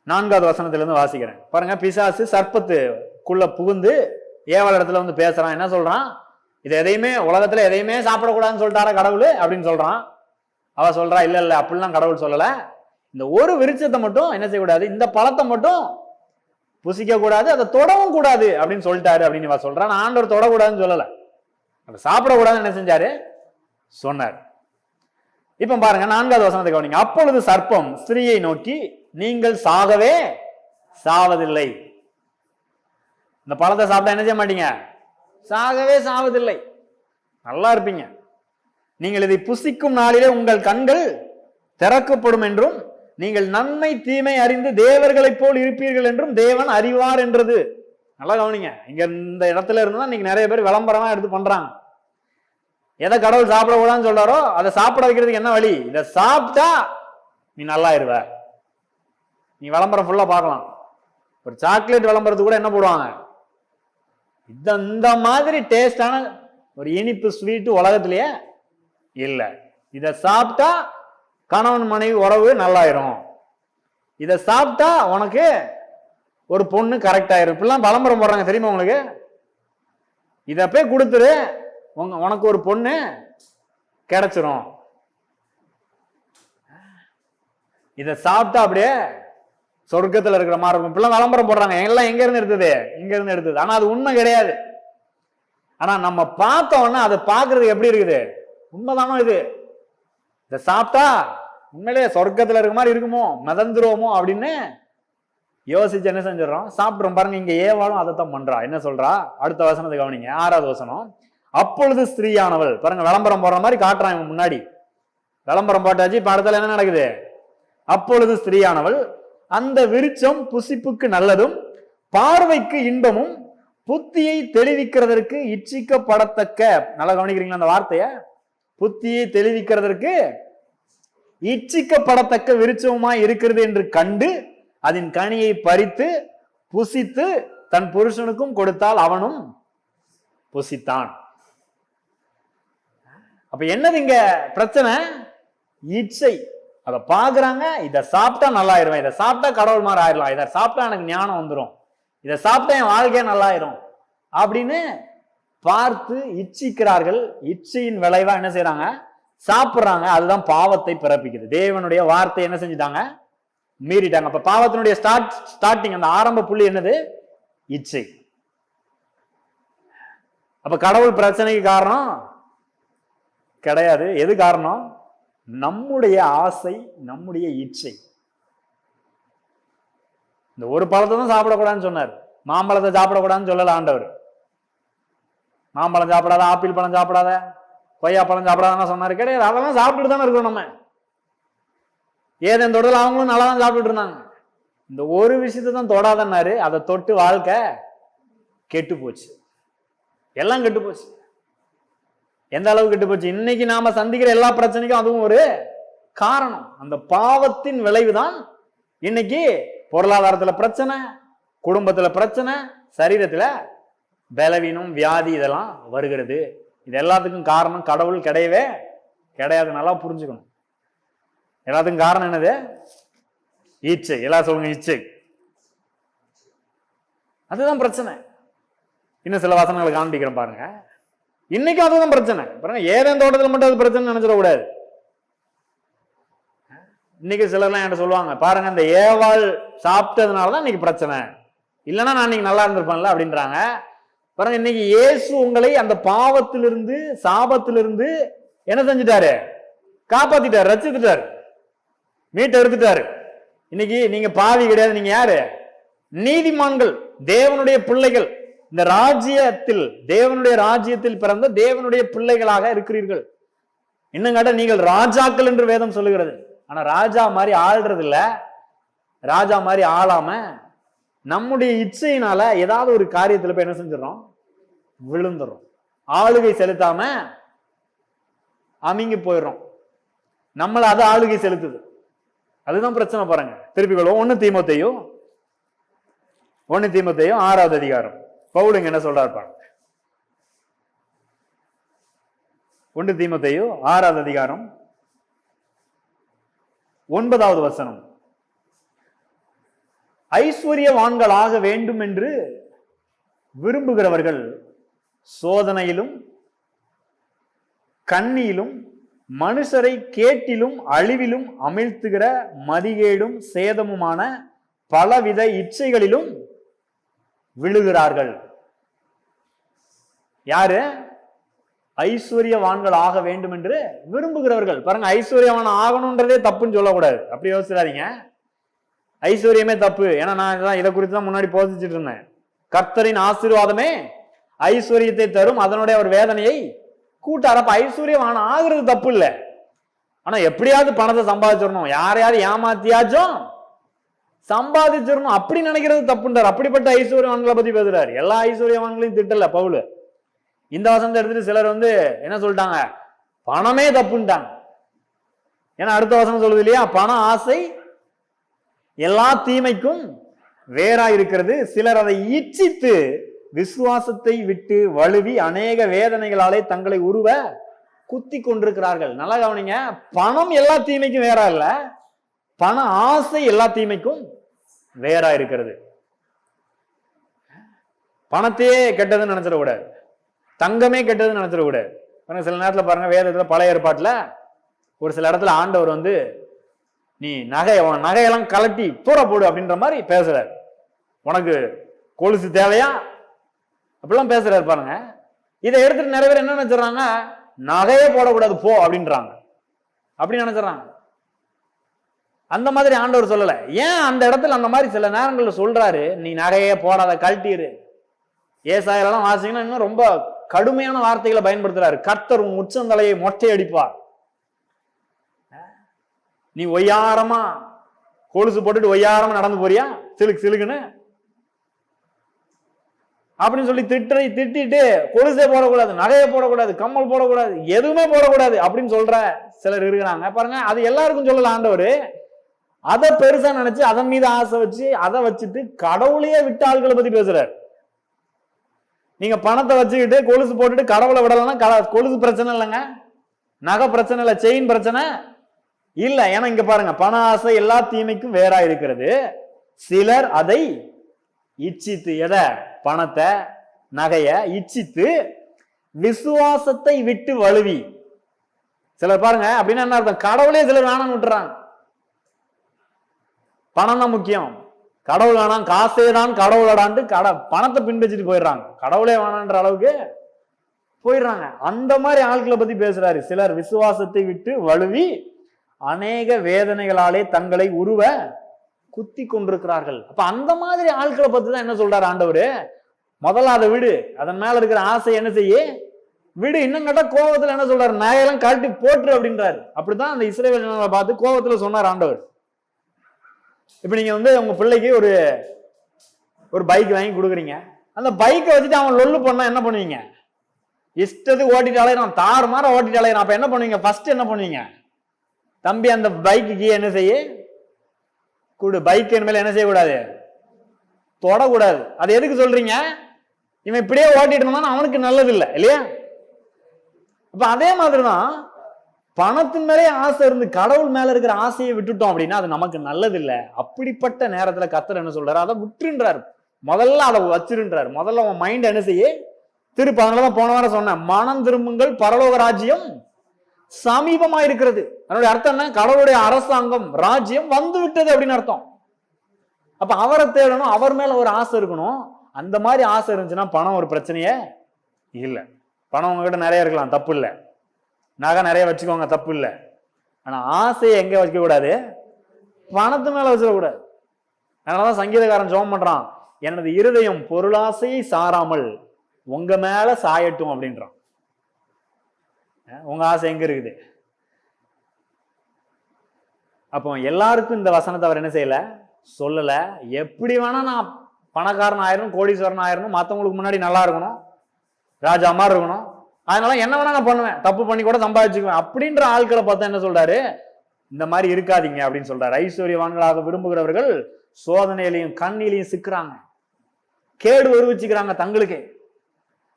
4வது வசனத்திலிருந்து வாசிக்கிறேன் பாருங்க. பிசாசு சர்ப்பத்துக்குள்ள புகுந்து ஏவாள் இடத்துல வந்து பேசுறான். என்ன சொல்றான்? இது எதையுமே உலகத்துல எதையுமே சாப்பிடக்கூடாதுன்னு சொல்லிட்டாரா கடவுள் அப்படின்னு சொல்றான். அவ சொல்றா, இல்ல இல்ல அப்படிலாம் கடவுள் சொல்லல, இந்த ஒரு விருட்சத்தை மட்டும் என்ன செய்யக்கூடாது, இந்த பழத்தை மட்டும் புசிக்க கூடாது, அதை தொடவும் கூடாது அப்படின்னு சொல்லிட்டாரு அப்படின்னு இவ சொல்றான். ஆண்டவர் தொடக்கூடாதுன்னு சொல்லல, அதை சாப்பிடக்கூடாதுன்னு என்ன செஞ்சாரு? சொன்னார். இப்ப பாருங்க 4வது வசனத்தை கவனிங்க. அப்பொழுது சர்ப்பம் ஸ்திரீயை நோக்கி, நீங்கள் சாகவே சாவதில்லை. இந்த பழத்தை சாப்பிட்டா என்ன செய்ய மாட்டீங்க? சாகவே சாவதில்லை, நல்லா இருப்பீங்க. நீங்கள் இதை புசிக்கும் நாளிலே உங்கள் கண்கள் திறக்கப்படும் என்றும் நீங்கள் நன்மை தீமை அறிந்து தேவர்களைப் போல் இருப்பீர்கள் என்றும் தேவன் அறிவார் என்றது. நல்லா கவனிங்க. இங்க இந்த இடத்துல இருந்தா இன்னைக்கு நிறைய பேர் விளம்பரமா எடுத்து பண்றாங்க. எதை கடவுள் சாப்பிடக்கூடாதுன்னு சொல்றாரோ அதை சாப்பிட வைக்கிறதுக்கு என்ன வழி? இதை சாப்பிட்டா நீ நல்லா இருவ. நீ விளம்பரம் ஃபுல்லா பார்க்கலாம். ஒரு சாக்லேட் விளம்பரத்துக்கு கூட என்ன போடுவாங்க? இந்த மாதிரி டேஸ்டான ஒரு இனிப்பு ஸ்வீட்டு உலகத்திலேயே இல்லை. இதை சாப்பிட்டா கணவன் மனைவி உறவு நல்லாயிரும், இதை சாப்பிட்டா உனக்கு ஒரு பொண்ணு கரெக்ட் ஆயிரும். இப்படிலாம் விளம்பரம் போடுறாங்க தெரியுமா உங்களுக்கு? இதை போய் கொடுத்துரு, உனக்கு ஒரு பொண்ணு கிடைச்சிரும். இதை சாப்பிட்டா அப்படியே சொர்க்கத்துல இருக்கிற மாதிரி இருக்கும். இப்பெல்லாம் விளம்பரம் போடுறாங்க, எல்லாம் எங்க இருந்து எடுத்தது, இங்க இருந்து எடுத்தது. ஆனா அது உண்மை கிடையாது. ஆனா நம்ம பார்த்தோம்னா அதை பாக்குறது எப்படி இருக்குது, உண்மைதானோ இது, இதை சாப்பிட்டா உண்மையிலேயே சொர்க்கத்துல இருக்க மாதிரி இருக்குமோ, மிதந்துருவோமோ அப்படின்னு யோசிச்சு என்ன செஞ்சிடறோம், சாப்பிட்றோம். பாருங்க, இங்க ஏவாளும் அதைத்தான் பண்றா. என்ன சொல்றா, அடுத்த வசனத்தை கவனிங்க, 6வது வசனம். அப்பொழுது ஸ்திரீயானவள், பாருங்க விளம்பரம் போடுற மாதிரி காட்டுறான் இவன் முன்னாடி. விளம்பரம் போட்டாச்சு, இப்ப அடுத்த என்ன நடக்குது, அப்பொழுது ஸ்திரீயானவள் அந்த விருட்சம் புசிப்புக்கு நல்லதும் பார்வைக்கு இன்பமும் புத்தியை தெளிவிக்கிறதற்கு இச்சிக்கப்படத்தக்க, நல்லா கவனிக்கிறீங்களா அந்த வார்த்தைய, புத்தியை தெளிவிக்கிறதற்கு இச்சிக்கப்படத்தக்க விருட்சமாய் இருக்கிறது என்று கண்டு அதன் கனியை பறித்து புசித்து தன் புருஷனுக்கும் கொடுத்தால் அவனும் புசித்தான். அப்ப என்னது இங்க பிரச்சனை, இச்சை. அதை பாக்குறாங்க, இதை சாப்பிட்டா நல்லா ஆயிரும், இதை சாப்பிட்டா கடவுள் மாதிரி ஆயிடலாம், இதை சாப்பிட்டா எனக்கு ஞானம் வந்துடும், இதை சாப்பிட்டா என் வாழ்க்கையே நல்லாயிரும் அப்படின்னு பார்த்து இச்சிக்கிறார்கள். இச்சையின் விளைவா என்ன செய்யறாங்க, சாப்பிடுறாங்க. அதுதான் பாவத்தை பிறப்பிக்குது. தேவனுடைய வார்த்தை என்ன செஞ்சுட்டாங்க, மீறிட்டாங்க. அப்ப பாவத்தினுடைய ஸ்டார்டிங், அந்த ஆரம்ப புள்ளி என்னது, இச்சை. அப்ப கடவுள் பிரச்சனைக்கு காரணம் கிடையாது. எது காரணம், நம்முடைய ஆசை, நம்முடைய இச்சை. இந்த ஒரு பழத்தை தான் சாப்பிடக்கூடாதுன்னு சொன்னார், மாம்பழத்தை சாப்பிடக்கூடாதுன்னு சொல்லல ஆண்டவர். மாம்பழம் சாப்பிடாத, ஆப்பிள் பழம் சாப்பிடாத, கொய்யா பழம் சாப்பிடாதான் சொன்னாரு, கிடையாது. அதெல்லாம் சாப்பிட்டுட்டு தானே இருக்கணும் நம்ம. ஏதேன் தொடர்ல அவங்களும் நல்லா தான் சாப்பிட்டுட்டு இருந்தாங்க. இந்த ஒரு விஷயத்தை தான் தொடாதன்னாரு, அதை தொட்டு வாழ்க்கை கெட்டு போச்சு, எல்லாம் கெட்டு போச்சு. எந்த அளவு கெட்டு போச்சு, இன்னைக்கு நாம சந்திக்கிற எல்லா பிரச்சனைக்கும் அதுவும் ஒரு காரணம். அந்த பாவத்தின் விளைவுதான் இன்னைக்கு பொருளாதாரத்துல பிரச்சனை, குடும்பத்துல பிரச்சனை, சரீரத்துல பலவீனம், வியாதி இதெல்லாம் வருகிறது. இது எல்லாத்துக்கும் காரணம் கடவுள் கிடையவே கிடையாது. நல்லா புரிஞ்சுக்கணும். எல்லாத்துக்கும் காரணம் என்னது, இச்சை. எல்லாம் சொல்லுங்க, இச்சை. அதுதான் பிரச்சனை. இன்னும் சில வசனங்களை காண்பிக்கிறேன் பாருங்க. இன்னைக்கு அதுதான் பிரச்சனை. பாருங்க, ஏதேன் தோட்டத்தில் மட்டும் அது பிரச்சனை நினைச்சிடக்கூடாது. இன்னைக்கு சிலர்லாம் என்கிட்ட சொல்லுவாங்க, பாருங்க இந்த ஏவாள் சாப்பிட்டதுனாலதான் இன்னைக்கு பிரச்சனை, இல்லைன்னா நான் இன்னைக்கு நல்லா இருந்திருப்பேன்ல அப்படின்றாங்க. பாருங்க, இன்னைக்கு இயேசு உங்களை அந்த பாவத்திலிருந்து, சாபத்திலிருந்து என்ன செஞ்சுட்டாரு, காப்பாத்திட்டாரு, ரச்சித்துட்டாரு, மீட்டு எடுத்துட்டாரு. இன்னைக்கு நீங்க பாவி கிடையாது, நீங்க யாரு, நீதிமான்கள், தேவனுடைய பிள்ளைகள். இந்த ராஜ்யத்தில், தேவனுடைய ராஜ்யத்தில் பிறந்த தேவனுடைய பிள்ளைகளாக இருக்கிறீர்கள். இன்னும் கேட்ட நீங்கள் ராஜாக்கள் என்று வேதம் சொல்லுகிறது. ஆனா ராஜா மாதிரி ஆள்றது இல்ல. ராஜா மாதிரி ஆளாம நம்முடைய இச்சையினால ஏதாவது ஒரு காரியத்துல போய் என்ன செஞ்சிடறோம், விழுந்துடும். ஆளுகை செலுத்தாம அமிங்கி போயிடுறோம். நம்மள அது ஆளுகை செலுத்துது. அதுதான் பிரச்சனை. பாருங்க, திருப்பி கொள்வோம். 1 தீமோத்தேயு 6வது அதிகாரம். பவுலுங்க என்ன சொல்றாரு பாருங்க. 1 தீமோத்தேயு 6வது அதிகாரம் 9வது வசனம். ஐஸ்வர்யவான்களாக வேண்டும் என்று விரும்புகிறவர்கள் சோதனையிலும் கண்ணியிலும் மனுஷரை கேட்டிலும் அழிவிலும் அமிழ்த்துகிற மதிகேடும் சேதமுமான பலவித இச்சைகளிலும் விழுகிறார்கள். யாரு, ஐஸ்வர்யவான்கள் ஆக வேண்டும் என்று விரும்புகிறவர்கள். பாருங்க, ஐஸ்வர்யவான் ஆகணும்ன்றதே தப்புன்னு சொல்லக்கூடாது. அப்படி யோசிச்சிடாதீங்க, ஐஸ்வர்யமே தப்பு. ஏன்னா நான் இதை குறித்து தான் முன்னாடி போதிச்சுட்டு இருந்தேன். கர்த்தரின் ஆசீர்வாதமே ஐஸ்வர்யத்தை தரும், அதனுடைய ஒரு வேதனையை கூட்டார். அப்ப ஐஸ்வர்யவான் ஆகுறது தப்பு இல்லை. ஆனா எப்படியாவது பணத்தை சம்பாதிச்சிடணும், யாரையாவது ஏமாத்தியாச்சும் சம்பாதிச்சிடணும் அப்படி நினைக்கிறது தப்புன்றார். அப்படிப்பட்ட ஐஸ்வர்யவான்களை பத்தி பேசுறாரு. எல்லா ஐஸ்வர்யவான்களையும் திட்டல பவுல். இந்த வசனத்தை எடுத்துட்டு சிலர் என்ன சொல்லிட்டாங்க, பணமே தப்புன்ட்டாங்க. ஏன்னா அடுத்த வசனம் சொல்லுது இல்லையா, பண ஆசை எல்லா தீமைக்கும் வேறா இருக்கிறது. சிலர் அதை இச்சித்து விசுவாசத்தை விட்டு வலுவி அநேக வேதனைகளாலே தங்களை உருவ குத்தி கொண்டிருக்கிறார்கள். நல்லா கவனிங்க, பணம் எல்லா தீமைக்கும் வேறா இல்ல, பண ஆசை எல்லா தீமைக்கும் வேறா இருக்கிறது. பணத்தையே கெட்டதுன்னு நினைச்சிடக்கூடாது, தங்கமே கெட்டதுன்னு நினைச்சிடக்கூடாது. சில நேரத்தில் பாருங்க, வேதத்துல பழைய ஏற்பாட்டுல ஒரு சில இடத்துல ஆண்டவர் நீ நகையெல்லாம் கலட்டி தூர போடு அப்படின்ற மாதிரி பேசுறாரு. உனக்கு கொலுசு தேவையா அப்படிலாம் பேசுறாரு பாருங்க. இதை எடுத்துட்டு நிறைய பேர் என்ன நினைச்சிடறாங்க, நகையே போடக்கூடாது போ அப்படின்றாங்க. அப்படி நினைச்சிடறாங்க. அந்த மாதிரி ஆண்டவர் சொல்லல. ஏன் அந்த இடத்துல அந்த மாதிரி சில நேரங்கள்ல சொல்றாரு, நீ நகையே போடாத கழட்டிரு. ஏசாயெல்லாம் வாசிங்கன்னா இன்னும் ரொம்ப கடுமையான வார்த்தைகளை பயன்படுத்துறாரு. கர்த்தர் உன் உச்சந்தலையை மொட்டை அடிப்பார். நீ ஒய்யாரமா கொலுசு போட்டுட்டு ஒய்யாரமா நடந்து போறியா சிலுக்கு சிலுக்குன்னு அப்படின்னு சொல்லி திட்டிட்டு கொலுசே போடக்கூடாது, நகையை போடக்கூடாது, கம்மல் போடக்கூடாது, எதுவுமே போடக்கூடாது அப்படின்னு சொல்ற சிலர் இருக்கிறாங்க பாருங்க. அது எல்லாருக்கும் சொல்லல ஆண்டவர். அதை பெருசா நினைச்சு அதன் மீது ஆசை வச்சு அதை வச்சுட்டு கடவுளையே விட்ட ஆட்களை பத்தி பேசுறாரு. நீங்க பணத்தை வச்சுக்கிட்டு கொலுசு போட்டுட்டு கடவுளை விடலன்னா கொலுசு பிரச்சனை இல்லைங்க, நகை பிரச்சனை இல்லை, செயின் பிரச்சனை இல்ல. ஏன்னா இங்க பாருங்க, பண ஆசை எல்லா தீமைக்கும் வேறா இருக்கிறது. சிலர் அதை இச்சித்து, எதை, பணத்தை நகைய இச்சித்து விசுவாசத்தை விட்டு வழுவி. சிலர் பாருங்க அப்படின்னா என்ன அர்த்தம், கடவுளே சிலர் வேணாம்னு விட்டுறாங்க. பணம் தான் முக்கியம், கடவுள் வேணாம், காசே தான் கடவுளடான்ட்டு பணத்தை பின்பற்றிட்டு போயிடுறாங்க, கடவுளே வேணான்ற அளவுக்கு போயிடுறாங்க. அந்த மாதிரி ஆட்களை பத்தி பேசுறாரு. சிலர் விசுவாசத்தை விட்டு வழுவி அநேக வேதனைகளாலே தங்களை உருவ குத்தி கொண்டிருக்கிறார்கள். அப்ப அந்த மாதிரி ஆட்களை பத்தி தான் என்ன சொல்றாரு ஆண்டவர், முதல்ல அதை விடு, அதன் மேல இருக்கிற ஆசை என்ன செய்ய விடு. இன்னும் கேட்டா கோபத்துல என்ன சொல்றாரு, நகையெல்லாம் கழட்டி போட்டுரு அப்படின்றாரு. அப்படித்தான் அந்த இஸ்ரவேல் ஜனங்களை பார்த்து கோபத்துல சொன்னார் ஆண்டவர். இப்ப நீங்க உங்க பிள்ளைக்கு ஒரு பைக் வாங்கி கொடுக்குறீங்க, அந்த பைக்கை வச்சுட்டு அவன் லொல்லு பண்ணா என்ன பண்ணுவீங்க, இஷ்டத்துக்கு ஓட்டிட்டாலே நான் தாறு மாற ஓட்டிட்டாலே அப்ப என்ன பண்ணுவீங்க, ஃபர்ஸ்ட் என்ன பண்ணுவீங்க, தம்பி அந்த பைக்கு என்ன செய்ய கூடு, பைக் மேல என்ன செய்யக்கூடாது, தொடக்கூடாது. அது எதுக்கு சொல்றீங்க, இவன் இப்படியே ஓட்டிட்டு இருந்தான் அவனுக்கு நல்லது இல்லை இல்லையா. அப்ப அதே மாதிரிதான் பணத்தின் மேலே ஆசை இருந்து கடவுள் மேல இருக்கிற ஆசையை விட்டுட்டோம் அப்படின்னா அது நமக்கு நல்லது இல்லை. அப்படிப்பட்ட நேரத்துல கர்த்தர் என்ன சொல்றாரு, அதை விட்டுன்றாரு, முதல்ல அதை வச்சிருன்றாரு. முதல்ல உன் மைண்ட் என்ன செய்ய திருப்ப. அதனாலதான் போன வாரம் சொன்னேன், மனம் திரும்புங்கள் பரலோக ராஜ்யம் சமீபமா இருக்கிறது. அதனுடைய அர்த்தம் என்ன, கடவுளுடைய அரசாங்கம் ராஜ்யம் வந்து விட்டது அப்படின்னு அர்த்தம். அப்ப அவரை தேடணும், அவர் மேல ஒரு ஆசை இருக்கணும். அந்த மாதிரி ஆசை இருந்துச்சுன்னா பணம் ஒரு பிரச்சனையே இல்லை. பணம் உங்ககிட்ட நிறைய இருக்கலாம், தப்பு இல்லை, நகை நிறைய வச்சுக்கோங்க, தப்பு இல்லை. ஆனா ஆசையை எங்க வச்சுக்க கூடாது, பணத்து மேல வச்சிடக்கூடாது. அதனாலதான் சங்கீதக்காரன் ஜெபம் பண்றான், எனது இருதயம் பொருளாசையை சாராமல் உங்க மேல சாயட்டும் அப்படின்றான். உங்க ஆசை எங்க இருக்குது. அப்போ எல்லாருக்கும் இந்த வசனத்தை அவர் என்ன செய்யல, சொல்லல. எப்படி வேணா நான் பணக்காரன் ஆயிரணும், கோடீஸ்வரன் ஆயிரணும், மற்றவங்களுக்கு முன்னாடி நல்லா இருக்கணும், ராஜா மாதிரி இருக்கணும், அதனால என்ன வேணா நான் பண்ணுவேன், தப்பு பண்ணி கூட சம்பாதிச்சுக்குவேன் அப்படின்ற ஆட்களை பார்த்தா என்ன சொல்றாரு, இந்த மாதிரி இருக்காதீங்க அப்படின்னு சொல்றாரு. ஐஸ்வர்யவான்களாக விரும்புகிறவர்கள் சோதனையிலையும் கண்ணிலையும் சிக்கிறாங்க, கேடு வருவிச்சுக்கிறாங்க தங்களுக்கு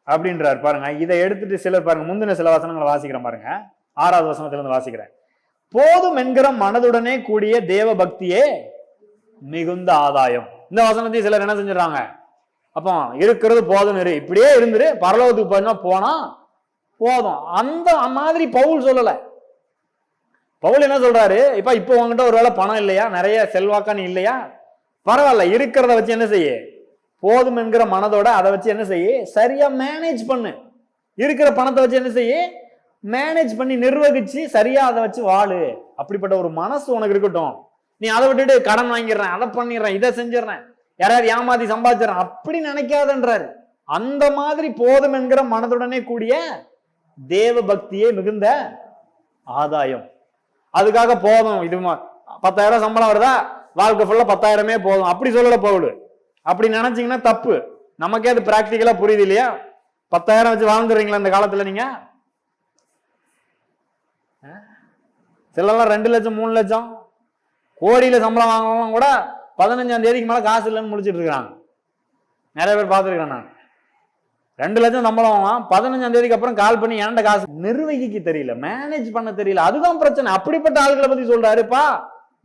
அப்படின்றார். பாருங்க, இதை எடுத்துட்டு சிலர் பாருங்க, முந்தின சில வசனங்களை வாசிக்கிறேன் பாருங்க. 6வது வசனத்துல இருந்து வாசிக்கிறேன். போதும் என்கிற மனதுடனே கூடிய தேவ பக்தியே மிகுந்த ஆதாயம். இந்த வசனத்தை சிலர் என்ன செஞ்சிடறாங்க, அப்போ இருக்கிறது போதும் இரு, இப்படியே இருந்துரு, பரலோகத்துக்கு போனா போதும். அந்த மாதிரி பவுல் சொல்லல. பவுல் என்ன சொல்றாரு, இப்போ உங்ககிட்ட ஒருவேளை பணம் இல்லையா, நிறைய செல்வாக்கானு இல்லையா, பரவாயில்ல, இருக்கிறத வச்சு என்ன செய்ய, போதும் என்கிற மனதோட அதை வச்சு என்ன செய்ய, சரியா மேனேஜ் பண்ணு. இருக்கிற பணத்தை வச்சு என்ன செய்ய, மேனேஜ் பண்ணி நிர்வகிச்சு சரியா அதை வச்சு வாழு. அப்படிப்பட்ட ஒரு மனசு உனக்கு இருக்கட்டும். நீ அதை விட்டுட்டு கடன் வாங்கிடுறேன், அதை பண்ணிடுறேன், இதை செஞ்சிடறேன், யாராவது ஏமாத்தி சம்பாதிச்சிடறேன் அப்படி நினைக்காதன்றாரு. அந்த மாதிரி போதும் என்கிற மனதுடனே கூடிய தேவ பக்தியே மிகுந்த ஆதாயம். அதுக்காக போதும், இது 10,000 சம்பளம் வருதா, வாழ்க்கை ஃபுல்லா 10,000 போதும் அப்படி சொல்லல பவுல். அப்படி நினைச்சீங்கன்னா தப்பு. நமக்கே அது பிராக்டிக்கலா புரியுது இல்லையா. 10,000 வச்சு வாழ்ந்துடுறீங்களா இந்த காலத்துல நீங்க? சிலலாம் 2 லட்சம் 3 லட்சம் கோடியில சம்பளம் வாங்கலாம் கூட 15ஆம் தேதிக்கு மேல காசு இல்லைன்னு முடிச்சிட்டு இருக்கிறாங்க. நிறைய பேர் பார்த்துருக்கேன் நான். 2 லட்சம் சம்பளம் வாங்கலாம், 15ஆம் தேதிக்கு அப்புறம் கால் பண்ணி ஏன்ட காசு நிர்வகிக்க தெரியல, மேனேஜ் பண்ண தெரியல. அதுதான் பிரச்சனை. அப்படிப்பட்ட ஆளுகளை பத்தி சொல்றாருப்பா,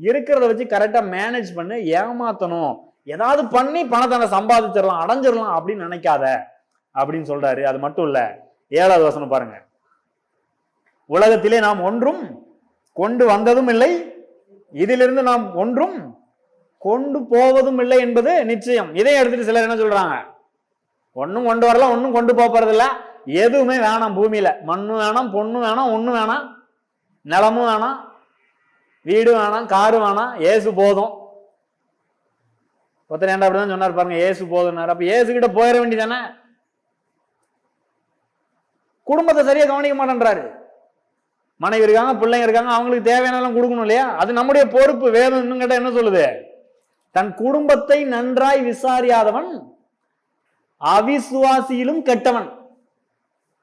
இருக்கிறத வச்சு கரெக்டா மேனேஜ் பண்ணு, ஏமாத்தணும், ஏதாவது பண்ணி பணத்தை சம்பாதிச்சிடலாம், அடைஞ்சிடலாம் அப்படின்னு நினைக்காத அப்படின்னு சொல்றாரு. அது மட்டும் இல்ல, 7வது வசனம் பாருங்க. உலகத்திலே நாம் ஒன்றும் கொண்டு வந்ததும் இல்லை, இதிலிருந்து நாம் ஒன்றும் கொண்டு போவதும் இல்லை என்பது நிச்சயம். இதை எடுத்துட்டு சிலர் என்ன சொல்றாங்க, ஒன்னும் கொண்டு வரலாம், ஒன்னும் கொண்டு போறது இல்ல, எதுவுமே வேணாம் பூமியில, மண்ணு வேணாம், பொண்ணு வேணாம், ஒண்ணு வேணாம், நிலமும் வேணாம், வீடு வேணாம், காரு வேணாம், ஏசு போதும். ஒருத்தர் ஏண்டா அப்படிதான் சொன்னார் பாருங்க, ஏசு போதும்னாரு. அப்ப ஏசு கிட்ட போயிட வேண்டியதானே? குடும்பத்தை சரியா கவனிக்க மாட்டேன்றாரு. மனைவி இருக்காங்க, பிள்ளைங்க இருக்காங்க, அவங்களுக்கு தேவையானலாம் கொடுக்கணும் இல்லையா? அது நம்முடைய பொறுப்பு. வேதம் இன்னும் கேட்டா என்ன சொல்லுது? தன் குடும்பத்தை நன்றாய் விசாரியாதவன் அவிசுவாசியிலும் கெட்டவன்.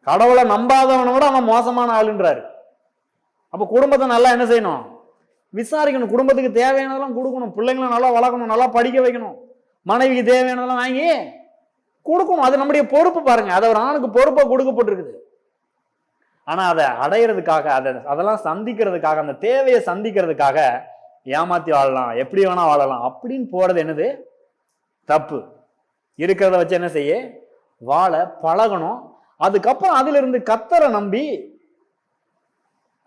கடவுளை நம்பாதவனோட அவன் மோசமான ஆளுன்றாரு. அப்ப குடும்பத்தை நல்லா என்ன செய்யணும்? விசாரிக்கணும். குடும்பத்துக்கு தேவையானதெல்லாம் கொடுக்கணும், பிள்ளைங்களை நல்லா வளர்க்கணும், நல்லா படிக்க வைக்கணும், மனைவிக்கு தேவையானதெல்லாம் வாங்கி கொடுக்கணும். அது நம்முடைய பொறுப்பு பாருங்க. அது ஒரு ஆணுக்கு பொறுப்பா கொடுக்கப்பட்டிருக்குது. ஆனா அதை அடையிறதுக்காக, அதெல்லாம் சந்திக்கிறதுக்காக, அந்த தேவையை சந்திக்கிறதுக்காக ஏமாத்தி வாழலாம், எப்படி வேணா வாழலாம் அப்படின்னு போறது என்னது? தப்பு. இருக்கிறத வச்சு என்ன செய்ய? வாழ பழகணும். அதுக்கப்புறம் அதுல இருந்து கர்த்தரை நம்பி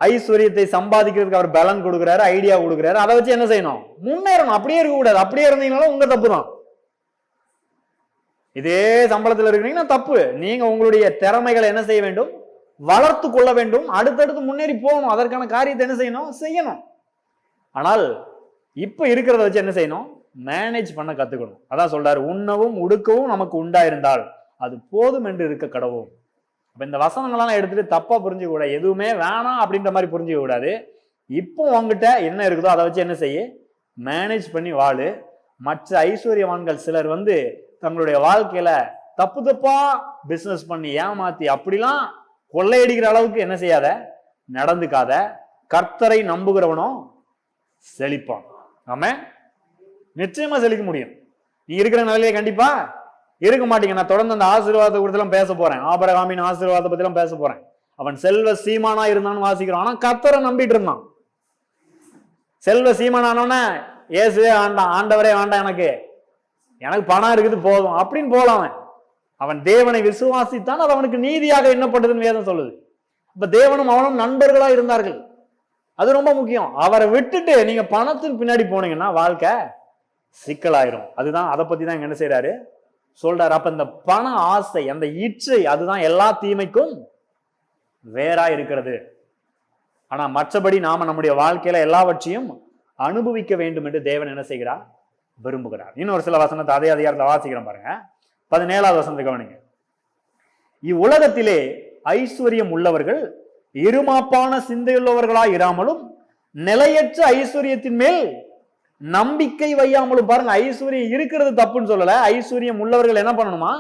ஐஸ்வர்யத்தை சம்பாதிக்கிறதுக்கு அவர் பலன் கொடுக்குறாரு, ஐடியா கொடுக்குறாரு, அதை வச்சு என்ன செய்யணும்? முன்னேறணும். அப்படியே இருக்க கூடாது. அப்படியே இருந்தீங்கனாலும் உங்க தப்பு தான். இதே சம்பளத்தில் இருக்கிறீங்கன்னா தப்பு. நீங்க உங்களுடைய திறமைகளை என்ன செய்ய வேண்டும்? வளர்த்து கொள்ள வேண்டும். அடுத்தடுத்து முன்னேறி போகணும். அதற்கான காரியத்தை என்ன செய்யணும்? செய்யணும். ஆனால் இப்ப இருக்கிறத வச்சு என்ன செய்யணும்? மேனேஜ் பண்ண கத்துக்கணும். அதான் சொல்றாரு, உண்ணவும் உடுக்கவும் நமக்கு உண்டாயிருந்தால் அது போதும் என்று இருக்க கடவும். அப்ப இந்த வசனங்கள்லாம் எடுத்துட்டு தப்பா புரிஞ்சுக்க கூடாது. எதுவுமே வேணாம் அப்படின்ற மாதிரி புரிஞ்சுக்க கூடாது. இப்போ உங்ககிட்ட என்ன இருக்குதோ அதை வச்சு என்ன செய்ய? மேனேஜ் பண்ணி வாழு. மற்ற ஐஸ்வர்யவான்கள் சிலர் தங்களுடைய வாழ்க்கையில தப்பு தப்பா பிசினஸ் பண்ணி ஏமாத்தி அப்படிலாம் கொள்ளையடிக்கிற அளவுக்கு என்ன செய்யாத, நடந்துக்காத. கர்த்தரை நம்புகிறவனும் செழிப்பான். ஆமா, நிச்சயமா செழிக்க முடியும். நீ இருக்கிற நிலையிலே கண்டிப்பா இருக்க மாட்டீங்க. நான் தொடர்ந்து அந்த ஆசீர்வாதத்தை குறித்து பேச போறேன். ஆபிரகாமின் ஆசீர்வாதத்தை பத்தி எல்லாம் பேச போறேன். அவன் செல்வ சீமானா இருந்தான்னு வாசிக்கிறான். ஆனா கர்த்தரை நம்பிட்டு இருந்தான். செல்வ சீமானானோன்னா ஏசுவே வேண்டாம், ஆண்டவரே வேண்டாம், எனக்கு பணம் இருக்குது போதும் அப்படின்னு போலாம். அவன் தேவனை விசுவாசித்தான், அது அவனுக்கு நீதியாக எண்ணப்பட்டதுன்னு வேதம் சொல்லுது. இப்ப தேவனும் அவனும் நண்பர்களா இருந்தார்கள். அது ரொம்ப முக்கியம். அவரை விட்டுட்டு நீங்க பணத்தின் பின்னாடி போனீங்கன்னா வாழ்க்கை சிக்கலாயிரும். அதுதான், அதை பத்தி தான் என்ன செய்யறாரு சொல்றாரு. அப்ப இந்த பண ஆசை, அந்த இச்சை, அதுதான் எல்லா தீமைக்கும் வேறா இருக்கிறது. ஆனா மற்றபடி நாம நம்முடைய வாழ்க்கையில எல்லாவற்றையும் அனுபவிக்க வேண்டும் என்று தேவன் என்ன செய்கிறார்? விரும்புகிறார். இன்னொரு சில வசனத்தை அதே அதிகாரத்தை வாசிக்கிறோம் பாருங்க. 17வது வசனத்தை கவனிங்க. இவ்வுலகத்திலே ஐஸ்வர்யம் உள்ளவர்கள் இருமாப்பான சிந்தையுள்ளவர்களாய் இராமலும் நிலையற்ற ஐஸ்வர்யத்தின் மேல் நம்பிக்கை வையாமலும். பாருங்க, ஐஸ்வர்யம் இருக்கிறது தப்புன்னு சொல்லல. ஐஸ்வர்யம் உள்ளவர்கள் என்ன பண்ணணுமா?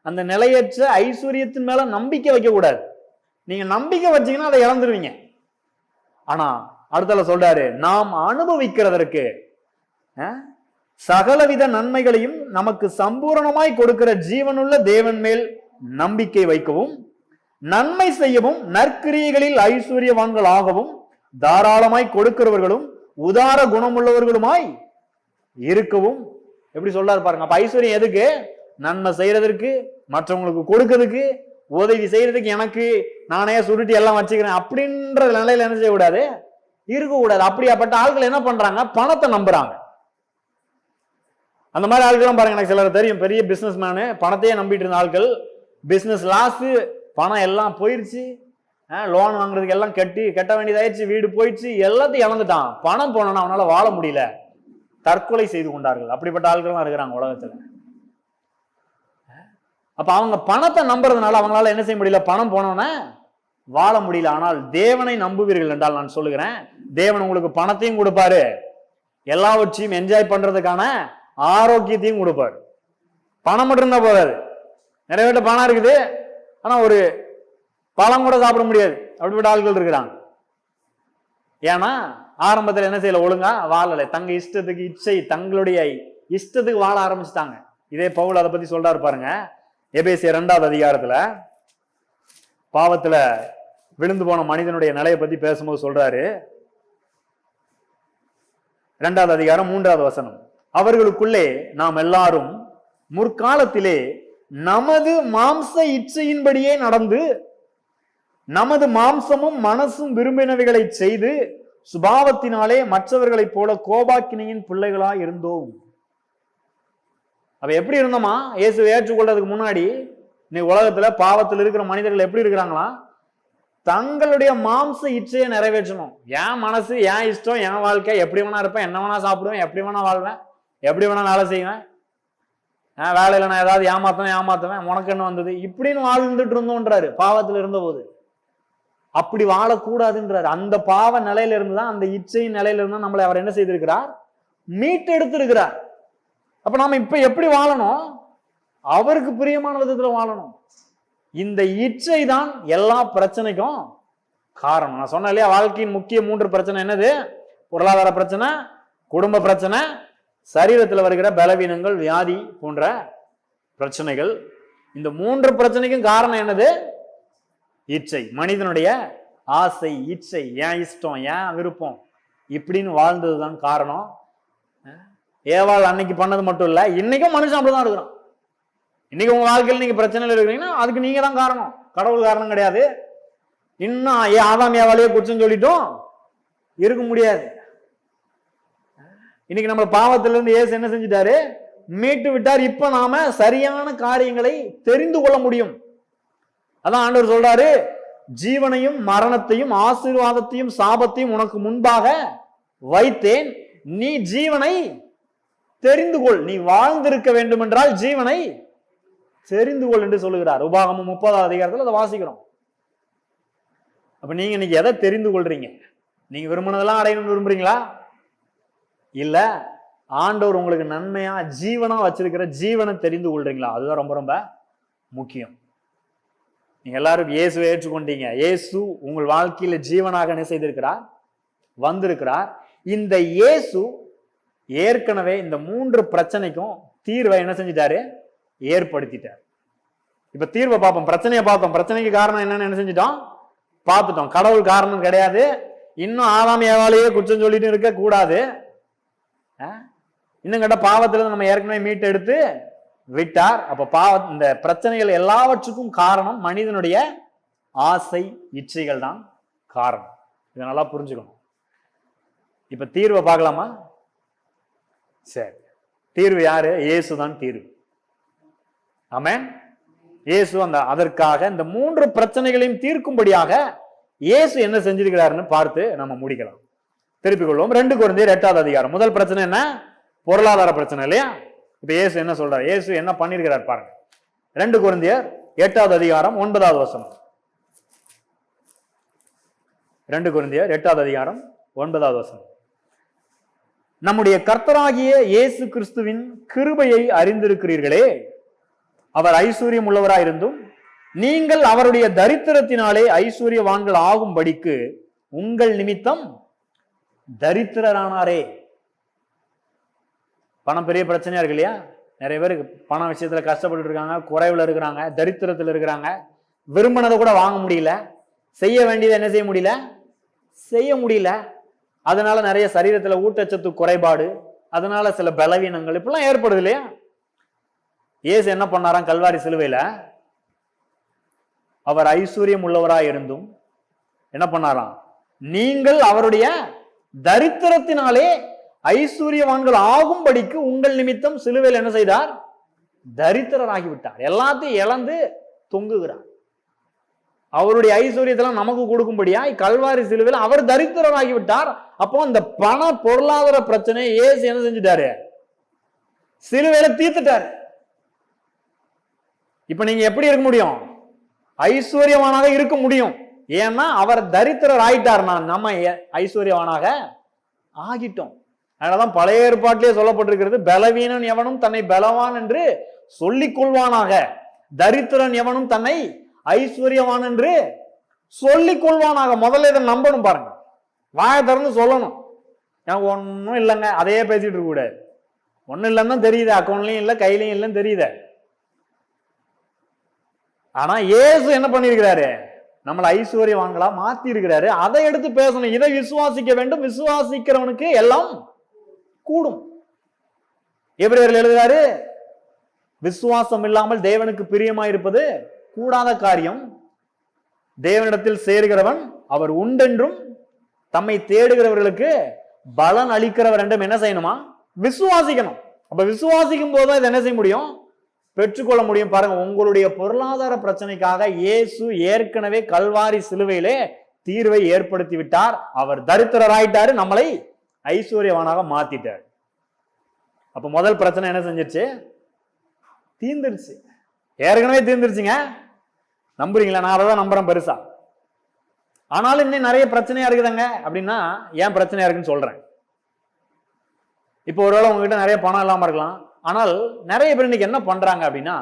அந்த நிலையற்ற ஐஸ்வர்யத்தின் மேல நம்பிக்கை வைக்க கூடாது. நீங்க நம்பிக்கை வச்சீங்கன்னா அதை இழந்துருவீங்க. ஆனா அடுத்தல சொல்றாரு, நாம் அனுபவிக்கிறதற்கு சகலவித நன்மைகளையும் நமக்கு சம்பூரணமாய் கொடுக்கிற ஜீவனுள்ள தேவன் மேல் நம்பிக்கை வைக்கவும், நன்மை செய்யவும், நற்கிரியைகளில் ஐஸ்வர்யவான்கள் ஆகவும், தாராளமாய் கொடுக்கிறவர்களும் உதார குணமுள்ளவர்களுமாய் இருக்கவும். எப்படி சொல்றாரு பாருங்க. அப்ப ஐஸ்வர்யம் எதுக்கு? நன்மை செய்யறதற்கு, மற்றவங்களுக்கு கொடுக்கறதுக்கு, உதவி செய்யறதுக்கு. எனக்கு நானே சுருட்டி எல்லாம் வச்சுக்கிறேன் அப்படின்ற நிலையில என்ன செய்யக்கூடாது? இருக்கக்கூடாது. அப்படியாப்பட்ட ஆட்கள் என்ன பண்றாங்க? பணத்தை நம்புறாங்க. அந்த மாதிரி ஆட்கள் பாருங்க, எனக்கு சிலர் தெரியும், பெரிய பிசினஸ் மேனு, பணத்தையே நம்பிட்டு இருந்த ஆட்கள். பிசினஸ் லாஸ், பணம் எல்லாம் போயிருச்சு, லோன் வாங்குறதுக்கு எல்லாம் கட்ட வேண்டியதாயிடுச்சு, வீடு போயிடுச்சு, எல்லாத்தையும் இழந்துட்டான். பணம் போனோன்னா அவனால வாழ முடியல, தற்கொலை செய்து கொண்டார்கள். அப்படிப்பட்ட ஆட்கள்லாம் இருக்கிறாங்க உலகத்துல. அப்ப அவங்க பணத்தை நம்புறதுனால அவங்களால என்ன செய்ய முடியல? பணம் போனோன்னா வாழ முடியல. ஆனால் தேவனை நம்புவீர்கள் என்றால் நான் சொல்லுகிறேன், தேவன் உங்களுக்கு பணத்தையும் கொடுப்பாரு, எல்லாவற்றையும் என்ஜாய் பண்றதுக்கான ஆரோக்கியத்தையும் கொடுப்பாரு. பணம் மட்டும் இருந்தா போதாது. நிறைய பேர்ட்ட பணம் இருக்குது, ஆனா ஒரு பழம் கூட சாப்பிட முடியாது. அப்படிப்பட்ட ஆட்கள் இருக்கிறாங்க. ஏன்னா ஆரம்பத்தில் என்ன செய்யல? ஒழுங்கா வாழலை. தங்க இஷ்டத்துக்கு இச்சை, தங்களுடைய இஷ்டத்துக்கு வாழ ஆரம்பிச்சுட்டாங்க. இதே பவுல் அதை பத்தி சொல்றாரு பாருங்க. எபேசியர் 2வது அதிகாரத்துல பாவத்துல விழுந்து போன மனிதனுடைய நிலையை பத்தி பேசும்போது சொல்றாரு. 2வது அதிகாரம் 3வது வசனம். அவர்களுக்குள்ளே நாம் எல்லாரும் முற்காலத்திலே நமது மாம்ச இச்சையின்படியே நடந்து, நமது மாம்சமும் மனசும் விரும்பினவைகளை செய்து சுபாவத்தினாலே மற்றவர்களைப் போல கோபாக்கினியின் பிள்ளைகளாய் இருந்தோம். அப்ப எப்படி இருந்தோமா? இயேசுவை ஏற்றுக்கொள்றதுக்கு முன்னாடி இன்னைக்கு உலகத்துல பாவத்தில் இருக்கிற மனிதர்கள் எப்படி இருக்கிறாங்களா? தங்களுடைய மாம்ச இச்சையை நிறைவேற்றணும். என் மனசு, என் இஷ்டம், என் வாழ்க்கை, எப்படி வேணா இருப்பேன், என்ன வேணா சாப்பிடுவேன், எப்படி வேணா வாழ்வேன், எப்படி வேணா வேலை செய்வேன், வேலையில நான் ஏதாவது ஏமாத்துவேன், உனக்கு என்ன வந்தது, இப்படின்னு வாழ்ந்துட்டு இருந்தோன்றாரு பாவத்தில் இருந்த போது. அப்படி வாழக்கூடாதுன்றாரு. அந்த பாவ நிலையில இருந்துதான், அந்த இச்சையின் நிலையில இருந்தா நம்மளை அவர் என்ன செய்திருக்கிறார்? மீட்டு எடுத்திருக்கிறார். அப்ப நாம இப்ப எப்படி வாழணும்? அவருக்கு பிரியமான விதத்துல வாழணும். இந்த இச்சை தான் எல்லா பிரச்சனைக்கும் காரணம். நான் சொன்னேன் இல்லையா, வாழ்க்கையின் முக்கிய 3 பிரச்சனை என்னது? பொருளாதார பிரச்சனை, குடும்ப பிரச்சனை, சரீரத்தில் வருகிற பலவீனங்கள், வியாதி போன்ற பிரச்சனைகள். இந்த 3 பிரச்சனைக்கும் காரணம் என்னது? இச்சை. மனிதனுடைய ஆசை, இச்சை, ஏன் இஷ்டம், ஏன் விருப்பம், இப்படின்னு வாழ்ந்ததுதான் காரணம். ஏவாள் அன்னைக்கு பண்ணது மட்டும் இல்ல, இன்னைக்கும் மனுஷன் அப்படிதான் இருக்கிறான். இன்னைக்கு உங்க வாழ்க்கையில் நீங்க பிரச்சனையில் இருக்கிறீங்கன்னா அதுக்கு நீங்க தான் காரணம், கடவுள் காரணம் கிடையாது. இன்னும் ஆதாம் ஏவாளையே குற்றம் சொல்லிட்டோம் இருக்க முடியாது. இன்னைக்கு நம்ம பாவத்திலிருந்து இயேசு என்ன செஞ்சிட்டாரு? மீட்டு விட்டார். இப்ப நாம சரியான காரியங்களை தெரிந்து கொள்ள முடியும். அதான் ஆண்டவர் சொல்றாரு, ஜீவனையும் மரணத்தையும் ஆசீர்வாதத்தையும் சாபத்தையும் உனக்கு முன்பாக வைத்தேன், நீ ஜீவனை தெரிந்து கொள். நீ வாழ்ந்திருக்க வேண்டும் என்றால் ஜீவனை தெரிந்து கொள் என்று சொல்லுகிறார். உபாகமம் 30ஆம் அதிகாரத்தில் அதை வாசிக்கிறோம். அப்ப நீங்க இன்னைக்கு எதை தெரிந்து கொள்றீங்க? நீங்க விரும்பினதெல்லாம் அடையணும்னு விரும்புறீங்களா? இல்ல ஆண்டவர் உங்களுக்கு நன்மையா ஜீவனா வச்சிருக்கிற ஜீவனை தெரிந்து கொள்றீங்களா? அதுதான் ரொம்ப ரொம்ப முக்கியம். நீங்க எல்லாரும் இயேசுவை ஏற்றுக்கொண்டீங்க. இயேசு உங்கள் வாழ்க்கையில ஜீவனாக என்ன செய்திருக்கிறார்? வந்திருக்கிறார். இந்த இயேசு ஏற்கனவே இந்த 3 பிரச்சனைக்கும் தீர்வை என்ன செஞ்சிட்டாரு? ஏற்படுத்திட்டார். இப்ப தீர்வை பார்ப்போம். பிரச்சனையை பார்த்தோம். பிரச்சனைக்கு காரணம் என்னன்னு என்ன செஞ்சிட்டோம்? பார்த்துட்டோம். கடவுள் காரணம் கிடையாது. இன்னும் ஆதாம் ஏவாளையே குற்றம் சொல்லிட்டு இருக்க கூடாது. இன்னும் கேட்ட பாவத்திலிருந்து நம்ம ஏற்கனவே மீட்டு எடுத்து விட்டார். அப்ப இந்த பிரச்சனைகள் எல்லாவற்றுக்கும் காரணம் மனிதனுடைய ஆசை, இச்சைகள் தான் காரணம். இதை நல்லா புரிஞ்சுக்கணும். இப்ப தீர்வை பார்க்கலாமா? சரி, தீர்வு யாரு? இயேசு தான் தீர்வு. ஆமென். இயேசு அதற்காக இந்த 3 பிரச்சனைகளையும் தீர்க்கும்படியாக இயேசு என்ன செஞ்சிருக்கிறாருன்னு பார்த்து நம்ம முடிக்கலாம். திருப்பிக் கொள்வோம். 2 கொரிந்தியர் 8ஆம் அதிகாரம். முதல் பிரச்சனை என்ன? பொருளாதார பிரச்சனை இல்லையா? இப்ப இயேசு என்ன சொல்றாரு? இயேசு என்ன பண்ணிருக்கிறார் பாருங்க. 2 கொரிந்தியர் 8ஆம் அதிகாரம் 9வது வசனம். 2 கொரிந்தியர் 8ஆம் அதிகாரம் 9வது வசனம். நம்முடைய கர்த்தராகிய இயேசு கிறிஸ்துவின் கிருபையை அறிந்திருக்கிறீர்களே, அவர் ஐஸ்வர்யம் உள்ளவராயிருந்தும் நீங்கள் அவருடைய தரித்திரத்தினாலே ஐஸ்வர்யவான்கள் ஆகும்படிக்கு உங்கள் நிமித்தம் தரித்திரரானாரே. பணம் பெரிய பிரச்சனையா இருக்கு இல்லையா? நிறைய பேருக்கு பண விஷயத்துல கஷ்டப்பட்டு இருக்காங்க, குறைவுல இருக்கிறாங்க, தரித்திரத்துல இருக்கிறாங்க. விரும்பினதை கூட வாங்க முடியல, செய்ய வேண்டியதை என்ன செய்ய முடியல, செய்ய முடியல. அதனால நிறைய சரீரத்துல ஊட்டச்சத்து குறைபாடு, அதனால சில பலவீனங்கள் இப்பெல்லாம் ஏற்படுது இல்லையா? இயேசு என்ன பண்ணாராம் கல்வாரி சிலுவையில? அவர் ஐஸ்வர்யம் உள்ளவராய் இருந்தும் என்ன பண்ணாராம்? நீங்கள் அவருடைய தரித்திரத்தினாலே ஐஸ்வர்யவான்கள் ஆகும்படிக்கு உங்கள் நிமித்தம் சிலுவையில் என்ன செய்தார்? தரித்திரராகிவிட்டார். எல்லாத்தையும் இழந்து தொங்குகிறார். அவருடைய ஐஸ்வர்யத்தெல்லாம் நமக்கு கொடுக்கும்படியா கல்வாரி சிலுவையில் அவர் தரித்திரராகிவிட்டார். அப்போ இந்த பண பொருளாதார பிரச்சனை இயேசு என்ன செஞ்சுட்டாரு? சிலுவையில தீர்த்துட்டாரு. இப்ப நீங்க எப்படி இருக்க முடியும்? ஐஸ்வர்யவானாக இருக்க முடியும். ஏன்னா அவர் தரித்திரர் ஆயிட்டார்னா நம்ம ஐஸ்வர்யவானாக ஆகிட்டோம். அதனாலதான் பழைய ஏற்பாட்டிலே சொல்லப்பட்டிருக்கிறது, பலவீனன் எவனும் தன்னை பலவான் என்று சொல்லிக் கொள்வானாக, தரித்திரன் எவனும் தன்னை ஐஸ்வர்யவான் என்று சொல்லிக் கொள்வானாக. முதல்ல இதை நம்பணும் பாருங்க, வாயை திறந்து சொல்லணும். எனக்கு ஒன்னும் இல்லைங்க அதையே பேசிட்டு இருக்க கூடாது. ஒன்னும் இல்லைன்னு தான் தெரியுது, அக்கௌண்ட்லயும் இல்லை கையிலையும் இல்லைன்னு தெரியுது. ஆனா இயேசு என்ன பண்ணிருக்கிறாரு? நம்மளை ஐஸ்வர்யவான்களா மாத்தி இருக்கிறாரு. அதை எடுத்து பேசணும். இதை விசுவாசிக்க வேண்டும். விசுவாசிக்கிறவனுக்கு எல்லாம் கூடும். எபிரேயரில் எழுதுகிறாரு, விசுவாசம் இல்லாமல் தேவனுக்கு பிரியமாயிருப்பது கூடாத காரியம். தேவனிடத்தில் சேர்கிறவன் அவர் உண்டென்றும் தம்மை தேடுகிறவர்களுக்கு பலன் அளிக்கிறவர் என்றும் என்ன செய்யணுமா? விசுவாசிக்கணும். அப்ப விசுவாசிக்கும் போதுதான் இதை என்ன செய்ய முடியும்? பெற்றுக்கொள்ள முடியும். பாருங்க, உங்களுடைய பொருளாதார பிரச்சனைக்காக இயேசு ஏற்கனவே கல்வாரி சிலுவையிலே தீர்வை ஏற்படுத்தி விட்டார். அவர் தரித்திரராயிட்டாரு, நம்மளை ஐஸ்வர்யவானாக மாத்திட்டார். அப்ப முதல் பிரச்சனை என்ன செஞ்சிருச்சு? தீர்ந்துருச்சு. ஏற்கனவே தீர்ந்துருச்சுங்க. நம்புறீங்களா? நான் அதை தான் நம்புறேன் பெருசா. ஆனாலும் இன்னும் நிறைய பிரச்சனையா இருக்குதுங்க. அப்படின்னா ஏன் பிரச்சனையா இருக்குன்னு சொல்றேன். இப்போ ஒருவேளை உங்ககிட்ட நிறைய பணம் இல்லாம இருக்கலாம். ஆனால் நிறைய பேர் இன்னைக்கு என்ன பண்றாங்க அப்படின்னா,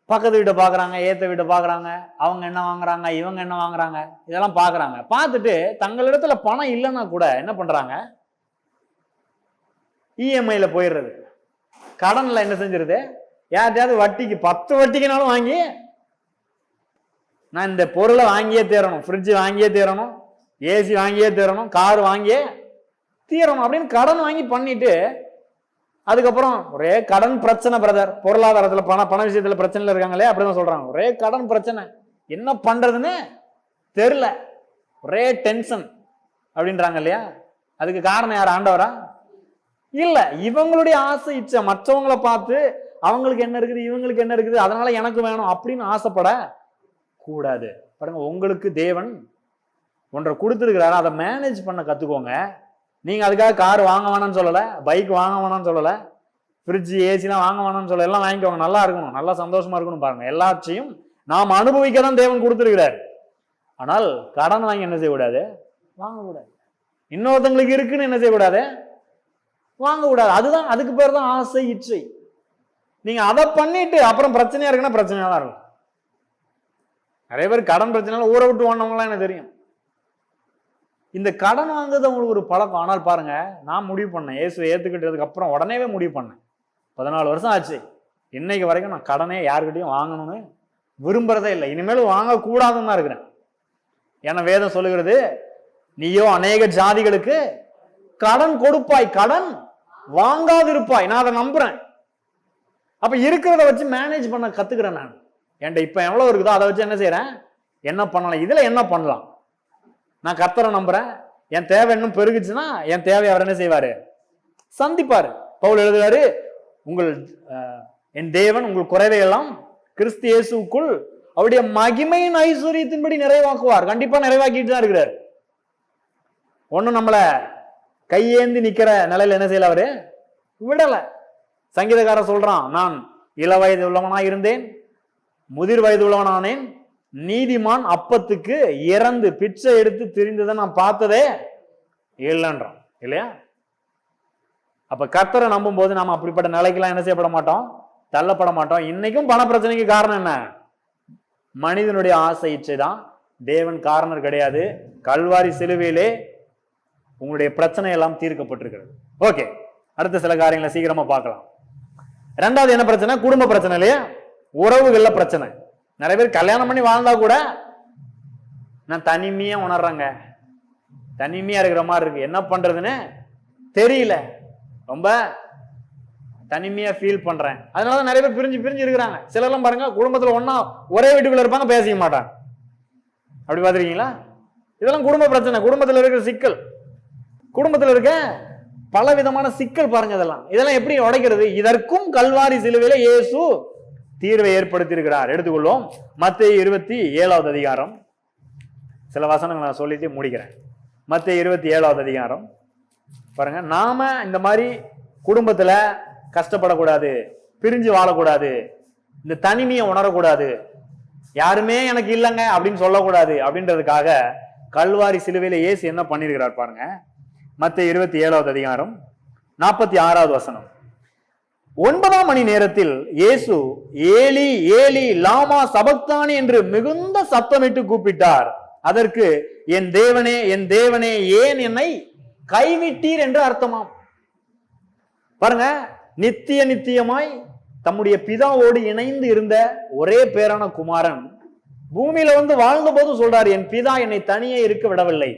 பக்கத்து வீட்டை பாக்குறாங்க, ஏத்த வீட்டை பாக்குறாங்க, அவங்க என்ன வாங்குறாங்க, இவங்க என்ன வாங்குறாங்க, இதெல்லாம் பாக்குறாங்க. பார்த்துட்டு தங்களிடத்துல பணம் இல்லைன்னா கூட என்ன பண்றாங்க? இஎம்ஐல போயிடுறது, கடன்ல என்ன செஞ்சிருது, யார்ட்டையாவது வட்டிக்கு 10 வட்டிக்குனாலும் வாங்கி நான் இந்த பொருளை வாங்கியே தீரணும், ஃப்ரிட்ஜ் வாங்கியே தீரணும், ஏசி வாங்கியே தீரணும், கார் வாங்கியே தீரணும் அப்படின்னு கடன் வாங்கி பண்ணிட்டு அதுக்கப்புறம் ஒரே கடன் பிரச்சனை பிரதர். பொருளாதாரத்துல பண விஷயத்துல பிரச்சனைல இருக்காங்களே அப்படிதான் சொல்றாங்க. ஒரே கடன் பிரச்சனை, என்ன பண்றதுன்னு தெரியல, ஒரே டென்ஷன் அப்படின்றாங்க இல்லையா? அதுக்கு காரணம் யார்? ஆண்டவரா? இல்ல, இவங்களுடைய ஆசை இச்சை. மற்றவங்களை பார்த்து அவங்களுக்கு என்ன இருக்குது, இவங்களுக்கு என்ன இருக்குது, அதனால எனக்கு வேணும் அப்படின்னு ஆசைப்பட கூடாது. பாருங்க, உங்களுக்கு தேவன் ஒன்றை கொடுத்துருக்கிறாரு, அதை மேனேஜ் பண்ண கத்துக்கோங்க. நீங்க அதுக்காக கார் வாங்க வேணாம்னு சொல்லல, பைக் வாங்க வேணாம்னு சொல்லல, ஃப்ரிட்ஜ் ஏசிலாம் வாங்க வேணாம்னு சொல்லல. எல்லாம் வாங்கிக்கோங்க, நல்லா இருக்கணும், நல்லா சந்தோஷமா இருக்கணும். பாருங்க, எல்லாத்தையும் நாம் அனுபவிக்க தான் தேவன் கொடுத்துருக்கிறார். ஆனால் கடன் வாங்கி என்ன செய்யக்கூடாது? வாங்கக்கூடாது. இன்னொருத்தங்களுக்கு இருக்குன்னு என்ன செய்யக்கூடாது? வாங்கக்கூடாது. அதுதான், அதுக்கு பேர் தான் ஆசை இச்சை. நீங்க அதை பண்ணிட்டு அப்புறம் பிரச்சனையா இருக்குன்னா பிரச்சனையா தான் இருக்கும். நிறைய பேர் கடன் பிரச்சனையால ஊரை விட்டு வாங்கினவங்களாம் எனக்கு தெரியும். இந்த கடன் வாங்குறது அவங்களுக்கு ஒரு பழக்கம். ஆனால் பாருங்க, நான் முடிவு பண்ணேன், இயேசுவை ஏத்துக்கிட்டதுக்கு அப்புறம் உடனேவே முடிவு பண்ணேன். 14 வருஷம் ஆச்சு, இன்னைக்கு வரைக்கும் நான் கடனே யாருக்கிட்டையும் வாங்கணும்னு விரும்புறதே இல்லை. இனிமேலும் வாங்கக்கூடாதுன்னு தான் இருக்கிறேன். ஏன்னா வேதம் சொல்லுகிறது, நீயோ அநேக ஜாதிகளுக்கு கடன் கொடுப்பாய், கடன் வாங்காதிருப்பாய். நான் அதை நம்புறேன். அப்ப இருக்கிறத வச்சு மேனேஜ் பண்ண கத்துக்கிறேன். நான் என்கிட்ட இப்ப எவ்வளவு இருக்குதோ அதை வச்சு என்ன செய்யறேன்? என்ன பண்ணலாம், இதுல என்ன பண்ணலாம்? நான் கர்த்தரை நம்புறேன். என் தேவை இன்னும் பெருகுச்சுன்னா என் தேவை அவர் என்ன செய்வாரு? சந்திப்பாரு. பவுல் எழுதுவாரு, என் தேவன் உங்கள் குறைவை எல்லாம் கிறிஸ்து இயேசுக்குள் அவருடைய மகிமையின் ஐஸ்வர்யத்தின்படி நிறைவாக்குவார். கண்டிப்பா நிறைவாக்கிட்டு தான் இருக்கிறார். ஒன்னும் நம்மள கையேந்தி நிக்கிற நிலையில என்ன செய்யல அவரு விடல. சங்கீதக்காரர் சொல்றான், நான் இள வயது உள்ளவனா இருந்தேன், முதிர் வயது உள்ளவனானேன், நீதிமான் அப்பத்துக்கு இறந்து பிச்சை எடுத்து திரிந்ததை நான் பார்த்ததே இல்லைன்றான் இல்லையா? அப்ப கர்த்தரை நம்பும் போது நாம அப்படிப்பட்ட நிலைக்கெல்லாம் என்ன செய்யப்பட மாட்டோம்? தள்ளப்பட மாட்டோம். இன்னைக்கும் பண பிரச்சனைக்கு காரணம் என்ன? மனிதனுடைய ஆசை இச்சை தான். தேவன் காரணம் கிடையாது. கல்வாரி சிலுவையிலே உங்களுடைய பிரச்சனை எல்லாம் தீர்க்கப்பட்டிருக்கிறது. ஓகே, அடுத்த சில காரியங்களை சீக்கிரமா பார்க்கலாம். ரெண்டாவது என்ன பிரச்சனை? குடும்ப பிரச்சனை இல்லையா? உறவுகள்ல பிரச்சனை. நிறைய பேர் கல்யாணம் பண்ணி வாழ்ந்தா கூட நான் தனிமையா உணர்றேங்க, தனிமையா இருக்கிற மாதிரி இருக்கு, என்ன பண்றதுன்னு தெரியல, ரொம்ப தனிமையா ஃபீல் பண்றேன். அதனாலதான் நிறைய பேர் பிரிஞ்சு பிரிஞ்சு இருக்கிறாங்க. சிலர்லாம் பாருங்க, குடும்பத்துல ஒன்னா ஒரே வீட்டுக்குள்ள இருப்பாங்க, பேசிக்க மாட்டாங்க. அப்படி பாத்துருக்கீங்களா? இதெல்லாம் குடும்ப பிரச்சனை, குடும்பத்துல இருக்கிற சிக்கல், குடும்பத்துல இருக்க பல விதமான சிக்கல். பாருங்க, இதெல்லாம் எப்படி உடைக்கிறது? இதற்கும் கல்வாரி சிலுவையில இயேசு தீர்வை ஏற்படுத்தி இருக்கிறார். எடுத்துக்கொள்வோம். மத்தேயு 27வது அதிகாரம், சில வசனங்களை நான் சொல்லிட்டு முடிக்கிறேன். மத்தேயு 27வது அதிகாரம் பாருங்க. நாம இந்த மாதிரி குடும்பத்துல கஷ்டப்படக்கூடாது, பிரிஞ்சு வாழக்கூடாது, இந்த தனிமையை உணரக்கூடாது, யாருமே எனக்கு இல்லைங்க அப்படின்னு சொல்லக்கூடாது. அப்படின்றதுக்காக கல்வாரி சிலுவையில இயேசு என்ன பண்ணிருக்கிறார் பாருங்க. மத்தேயு 27வது அதிகாரம் 46வது வசனம். 9ஆம் மணி நேரத்தில் இயேசு ஏலி ஏலி லாமா சபக்தானி என்று மிகுந்த சத்தமிட்டு கூப்பிட்டார். அதற்கு என் தேவனே என் தேவனே ஏன் என்னை கைவிட்டீர் என்று அர்த்தமாம். பாருங்க, நித்திய நித்தியமாய் தம்முடைய பிதாவோடு இணைந்து இருந்த ஒரே பேரான குமாரன் பூமியில வந்து வாழ்ந்த போது சொல்றாரு, என் பிதா என்னை தனியே இருக்க விடவில்லை.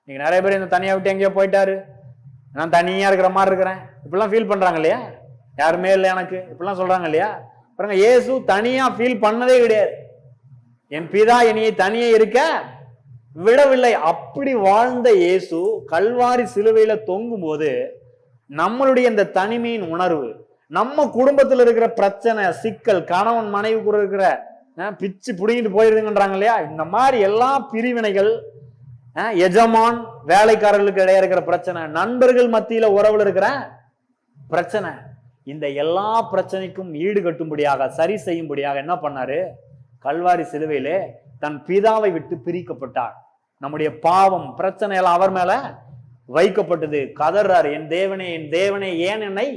நீங்க நிறைய பேர் இந்த தனியா விட்டு எங்கேயோ போயிட்டாரு, நான் தனியா இருக்கிற மாதிரி இருக்கிறேன், இப்படிலாம் ஃபீல் பண்றாங்க இல்லையா? யாருமே இல்லை எனக்கு, இப்படிலாம் சொல்றாங்க இல்லையா? பாருங்க, இயேசு தனியா ஃபீல் பண்ணதே கிடையாது. என் பிதா என்னையை தனியே இருக்க விடவில்லை. அப்படி வாழ்ந்த இயேசு கல்வாரி சிலுவையில தொங்கும் போது நம்மளுடைய இந்த தனிமையின் உணர்வு, நம்ம குடும்பத்துல இருக்கிற பிரச்சனை, சிக்கல், கணவன் மனைவி கூட இருக்கிற பிச்சு புடிங்கிட்டு போயிருதுங்கன்றாங்க இல்லையா, இந்த மாதிரி எல்லா பிரிவினைகள், எஜமான் வேலைக்காரர்களுக்கு இடையே இருக்கிற பிரச்சனை, நண்பர்கள் மத்தியில உறவுல இருக்கிற பிரச்சனை, இந்த எல்லா பிரச்சனைக்கும் ஈடு கட்டும்படியாக, சரி செய்யும்படியாக என்ன பண்ணாரு? கல்வாரி சிலுவையிலே தன் பிதாவை விட்டு பிரிக்கப்பட்டார். நம்முடைய பாவம், பிரச்சனை எல்லாம் அவர் மேல வைக்கப்பட்டது. கதறாரு, என் தேவனே என் தேவனே ஏன் என்னை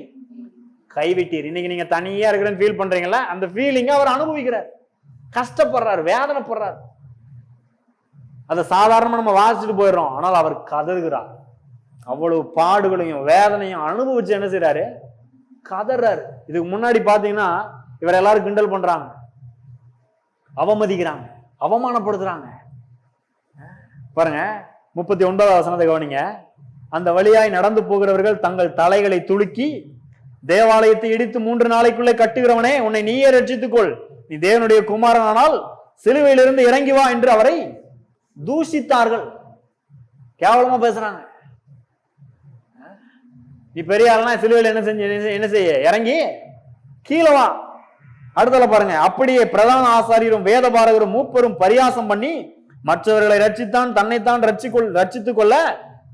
கைவிட்டீர். இன்னைக்கு நீங்க தனியா இருக்கிறேன்னு ஃபீல் பண்றீங்களா? அந்த ஃபீலிங்க அவர் அனுபவிக்கிறார், கஷ்டப்படுறாரு, வேதனைப்படுறார். அதை சாதாரணமா நம்ம வாசிச்சுட்டு போயிடுறோம். ஆனால் அவர் கதறுகிறார். அவ்வளவு பாடுகளையும் வேதனையும் அனுபவிச்சு என்ன செய்யறாரு? கதறாரு. இதுக்கு முன்னாடி பாத்தீங்கன்னா இவர் எல்லாரும் கிண்டல் பண்றாங்க, அவமதிக்கிறாங்க, அவமானப்படுத்துறாங்க. பாருங்க 39வது வசனத்தை கவனிங்க. அந்த வழியாய் நடந்து போகிறவர்கள் தங்கள் தலைகளை துலுக்கி, தேவாலயத்தை இடித்து 3 நாளைக்குள்ளே கட்டுகிறவனே, உன்னை நீயே ரட்சித்துக்கொள், நீ தேவனுடைய குமாரன் ஆனால் சிலுவையிலிருந்து இறங்கி வா என்று அவரை தூஷித்தார்கள். கேவலமா பேசுறாங்க. நீ பெரிய ஆள்னா சிலுவையில் என்ன செய்ய? இறங்கி கீழே வா. அடுத்தல பாருங்க, அப்படியே பிரதான ஆசாரியரும் வேத பாரகரும் மூப்பரும் பரியாசம் பண்ணி, மற்றவர்களை ரட்சித்தான், தன்னைத்தான் ரட்சித்துக் கொள்ள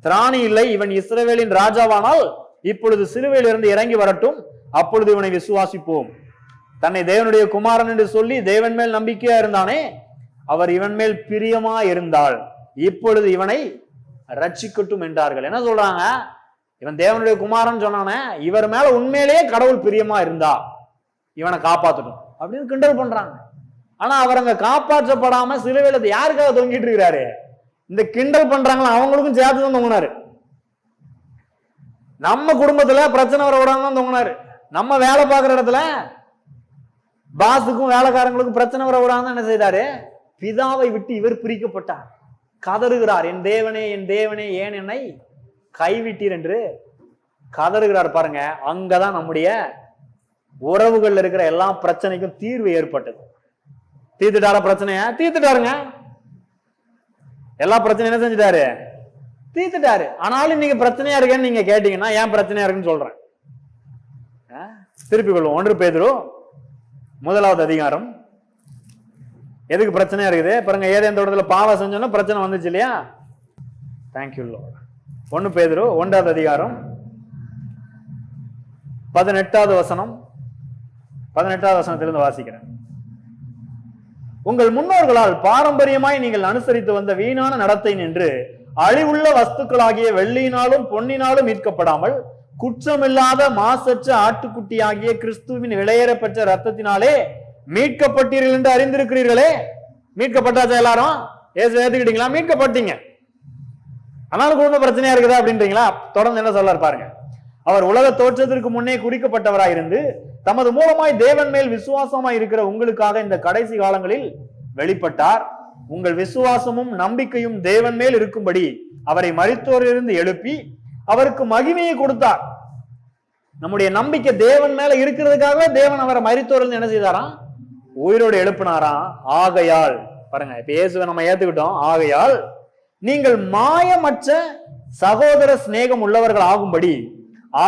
திராணி இல்லை, இவன் இஸ்ரவேலின் ராஜாவானால் இப்பொழுது சிலுவையில் இருந்து இறங்கி வரட்டும், அப்பொழுது இவனை விசுவாசிப்போம். தன்னை தேவனுடைய குமாரன் என்று சொல்லி தேவன் மேல் நம்பிக்கையா இருந்தானே, அவர் இவன் மேல் பிரியமா இருந்தால் இப்பொழுது இவனை ரட்சிக்கட்டும் என்றார்கள். என்ன சொல்றாங்க? இவன் தேவனுடைய குமாரன் சொன்னானே, இவர் மேல உண்மையிலேயே கடவுள் பிரியமா இருந்தா இவனை காப்பாற்றட்டும் அப்படின்னு கிண்டல் பண்றாங்க. ஆனா அவர் அங்க காப்பாற்றப்படாம சிலுவையில யாருக்காக தொங்கிட்டு இருக்கிறாரு? இந்த கிண்டல் பண்றாங்களா அவங்களுக்கும் சேர்த்து தான் தொங்கினாரு. நம்ம குடும்பத்துல பிரச்சனை வர விடாம தான் தொங்கினாரு. நம்ம வேலை பார்க்குற இடத்துல பாசுக்கும் வேலைக்காரங்களுக்கும் பிரச்சனை வர விடாம என்ன செய்தாரு? பிதாவை விட்டு இவர் பிரிக்கப்பட்டார். கதறுகிறார், என் தேவனே என் தேவனே ஏன் என்னை கைவிட்டீர் என்று கதறுகிறார். பாருங்க, அங்கதான் நம்முடைய உறவுகள் இருக்கிற எல்லா பிரச்சனைக்கும் தீர்வு ஏற்பட்டது. தீர்த்துட்டார பிரச்சனைய? தீர்த்துட்டாருங்க. எல்லா பிரச்சனையும் என்ன செஞ்சுட்டாரு? தீர்த்துட்டாரு. ஆனாலும் நீங்க பிரச்சனையா இருக்கேன்னு நீங்க கேட்டீங்கன்னா ஏன் பிரச்சனையா இருக்குன்னு சொல்றேன். திருப்பி கொள்வோம். 1 பேதுரு 1வது அதிகாரம். எதுக்கு பிரச்சனையா இருக்குது பாருங்க. ஏதேன் தோட்டத்துல பாவம் செஞ்சோன்னா பிரச்சனை வந்துச்சு இல்லையா? Thank you Lord. 1 பேதுரு 1வது அதிகாரம் 18வது வசனம். 18வது வசனத்திலிருந்து வாசிக்கிறேன். உங்கள் முன்னோர்களால் பாரம்பரியமாய் நீங்கள் அனுசரித்து வந்த வீணான நடத்தை நின்று அழிவுள்ள வஸ்துக்களாகிய வெள்ளியினாலும் பொன்னினாலும் மீட்கப்படாமல் குற்றமில்லாத மாசற்ற ஆட்டுக்குட்டியாகிய கிறிஸ்துவின் விலையேற பெற்ற ரத்தத்தினாலே மீட்கப்பட்டீர்கள் என்று அறிந்திருக்கிறீர்களே. மீட்கப்பட்டாச்சா? எல்லாரும் ஏசு ஏத்துக்கிட்டீங்களா? மீட்கப்பட்டீங்க. ஆனாலும் குடும்ப பிரச்சனையா இருக்குதா அப்படின்றீங்களா? தொடர்ந்து என்ன சொல்றார் பாருங்க. அவர் உலக தோற்றத்திற்கு முன்னே குறிக்கப்பட்டவராயிருந்து தமது மூலமாய் தேவன் மேல் விசுவாசமாய் இருக்கிற உங்களுக்காக இந்த கடைசி காலங்களில் வெளிப்பட்டார். உங்கள் விசுவாசமும் நம்பிக்கையும் தேவன் மேல் இருக்கும்படி அவரை மரித்தோரிலிருந்து எழுப்பி அவருக்கு மகிமையை கொடுத்தார். நம்முடைய நம்பிக்கை தேவன் மேல இருக்கிறதுக்காக தேவன் அவரை மரித்தோரிலிருந்து என்ன செய்தாராம்? உயிரோடு எழுப்பினாராம். ஆகையால் பாருங்க, இப்ப இயேசுவை நம்ம ஏத்துக்கிட்டோம். ஆகையால் நீங்கள் மாயமற்ற சகோதர சிநேகம் உள்ளவர்கள் ஆகும்படி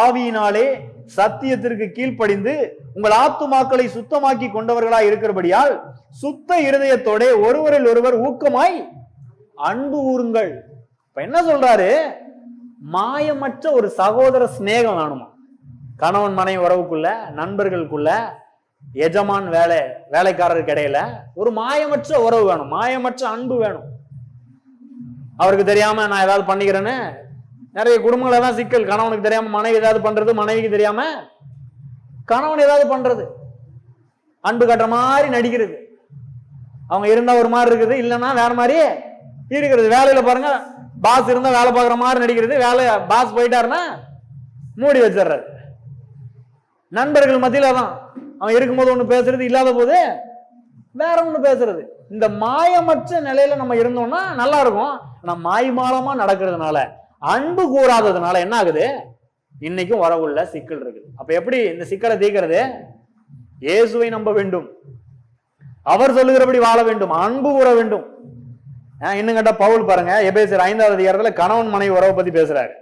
ஆவியினாலே சத்தியத்திற்கு கீழ்ப்படிந்து உங்கள் ஆத்துமாக்களை சுத்தமாக்கி கொண்டவர்களாய் இருக்கிறபடியால் சுத்த இருதயத்தோட ஒருவரில் ஒருவர் ஊக்கமாய் அன்பு கூறுங்கள். இப்ப என்ன சொல்றாரு? மாயமற்ற ஒரு சகோதர சிநேகம் வேணுமா? கணவன் மனைவி உறவுக்குள்ள, நண்பர்களுக்குள்ள, எஜமான் வேலைக்காரருக்கு இடையில ஒரு மாயமற்ற உறவு வேணும், மாயமற்ற அன்பு வேணும். அவருக்கு தெரியாம நான் ஏதாவது பண்ணிக்கிறேன்னு நிறைய குடும்பங்கள தான் சிக்கல். கணவனுக்கு தெரியாம மனைவி ஏதாவது பண்றது, மனைவிக்கு தெரியாம கணவன் ஏதாவது பண்றது, அன்பு கட்டுற மாதிரி நடிக்கிறது. அவங்க இருந்தா ஒரு மாதிரி இருக்குது, இல்லைன்னா வேற மாதிரி இருக்கிறது. வேலையில பாருங்க, பாஸ் இருந்தா வேலை பார்க்குற மாதிரி நடிக்கிறது, வேலை பாஸ் போயிட்டாருன்னா மூடி வச்சிடுறது. நண்பர்கள் மத்தியில தான் அவன் இருக்கும்போது ஒண்ணு பேசுறது, இல்லாத போது வேற ஒண்ணு பேசுறது. இந்த மாயமற்ற நிலையில நம்ம இருந்தோம்னா நல்லா இருக்கும். ஆனா மாய்மாலமா நடக்கிறதுனால, அன்பு கூறாததுனால என்ன ஆகுது? இன்னைக்கும் வரவுள்ள சிக்கல் இருக்குது. அப்ப எப்படி இந்த சிக்கலை தீர்க்கிறது? இயேசுவை நம்ப வேண்டும், அவர் சொல்லுகிறபடி வாழ வேண்டும், அன்பு கூற வேண்டும். இன்னும் கேட்டா பவுல் பாருங்க எபேசியர் 5வது அதிகாரத்துல கணவன் மனைவி உறவை பத்தி பேசுறாரு.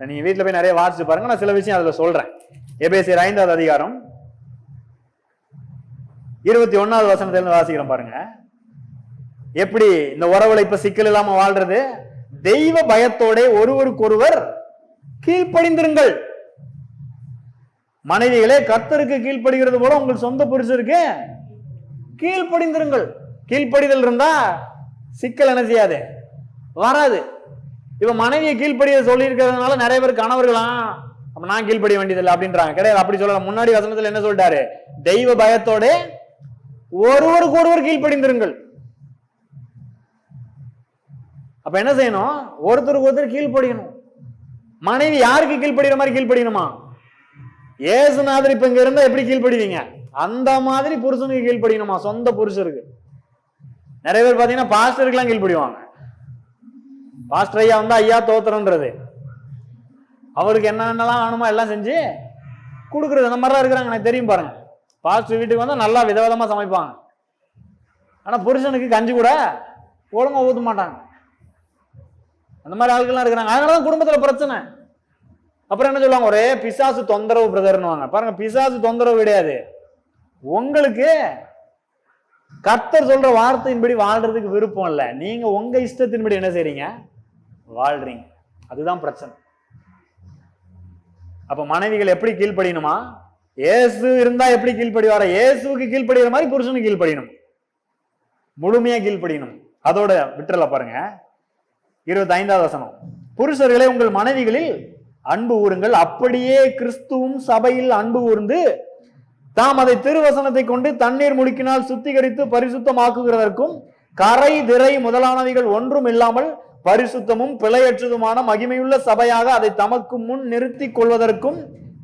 நீங்க வீட்டுல போய் நிறைய வாசிச்சு பாருங்க, நான் சில விஷயம் அதுல சொல்றேன். எபேசியர் 5வது அதிகாரம் 21வது வசனத்திலிருந்து வாசிக்கிறோம் பாருங்க. எப்படி இந்த உறவுல இப்ப சிக்கல் இல்லாம வாழ்றது? தெய்வ பயத்தோட ஒருவருக்கொருவர் கீழ்ப்படிந்திருங்கள். மனைவிகளே கர்த்தருக்கு கீழ்ப்படுகிறது போல உங்கள் சொந்த புருஷருக்கு கீழ்ப்படிந்திருங்கள். கீழ்ப்படிதல் இருந்தா சிக்கல் என்ன செய்யாது, வராது. இப்ப மனைவியை கீழ்ப்படிய சொல்லி இருக்கிறதுனால நிறைய பேர் கணவர்களாம் அப்ப நான் கீழ்ப்படிய வேண்டியதில்லை அப்படின்றாங்க. கிடையாது, அப்படி சொல்லலாம். முன்னாடி வசனத்துல என்ன சொல்லிட்டாரு? தெய்வ பயத்தோட ஒருவருக்கு ஒருவர் கீழ்ப்படிந்திருங்கள். அப்ப என்ன செய்யணும்? ஒருத்தருக்கு ஒருத்தர் கீழ்ப்படியணும். மனைவி யாருக்கு கீழ்ப்படுகிற மாதிரி கீழ்ப்படியணுமா? ஏசுநாதர் இப்ப இங்க இருந்தா எப்படி கீழ்ப்படுவீங்க அந்த மாதிரி புருஷனுக்கு கீழ்ப்படியணுமா, சொந்த புருஷருக்கு. நிறைய பேர் பாத்தீங்கன்னா பாஸ்டருக்கு எல்லாம் கீழ்ப்படிவாங்க. பாஸ்டர் ஐயா வந்தா ஐயா தோத்திரன்றது, அவருக்கு என்னென்னலாம் வேணுமோ எல்லாம் செஞ்சு கொடுக்குறது. அந்த மாதிரிலாம் இருக்கிறாங்க, எனக்கு தெரியும் பாருங்க. பாஸ்டர் வீட்டுக்கு வந்தா நல்லா விதவிதமா சமைப்பாங்க, ஆனா புருஷனுக்கு கஞ்சி கூட ஒழுங்கா ஊத்த மாட்டாங்க. அந்த மாதிரி ஆட்கள்லாம் இருக்கிறாங்க. அதனாலதான் குடும்பத்துல பிரச்சனை. அப்புறம் என்ன சொல்லுவாங்க? ஒரே பிசாசு தொந்தரவு பிரதர்னுவாங்க. பாருங்க, பிசாசு தொந்தரவு கிடையாது. உங்களுக்கு கர்த்தர் சொல்ற வார்த்தையின்படி வாழ்றதுக்கு விருப்பம் இல்லை, நீங்க உங்க இஷ்டத்தின்படி என்ன செய்றீங்க? வாழ்றீங்க. அதுதான் பிரச்சனை. அப்ப மனைவிகள் எப்படி கீழ்ப்படியணுமா? இயேசு இருந்தா எப்படி கீழ்ப்படிவார? இயேசுக்கு கீழ்ப்படுகிற மாதிரி புருஷனுக்கு கீழ்ப்படியணும், முழுமையா கீழ்ப்படியணும். அதோட விட்டுறல பாருங்க. 25வது வசனம், புருஷர்களே உங்கள் மனைவிகளில் அன்பு ஊருங்கள், அப்படியே கிறிஸ்துவும் சபையில் அன்பு ஊர்ந்து தாம் அதை திருவசனத்தை கொண்டு தண்ணீர் முழுக்கினால் சுத்திகரித்து பரிசுத்தமாக்குகிறதற்கும் கரை திரை முதலானவைகள் ஒன்றும் இல்லாமல் பரிசுத்தமும் பிழையற்றதுமான மகிமையுள்ள சபையாக அதை தமக்கு முன் நிறுத்தி கொள்வதற்கும்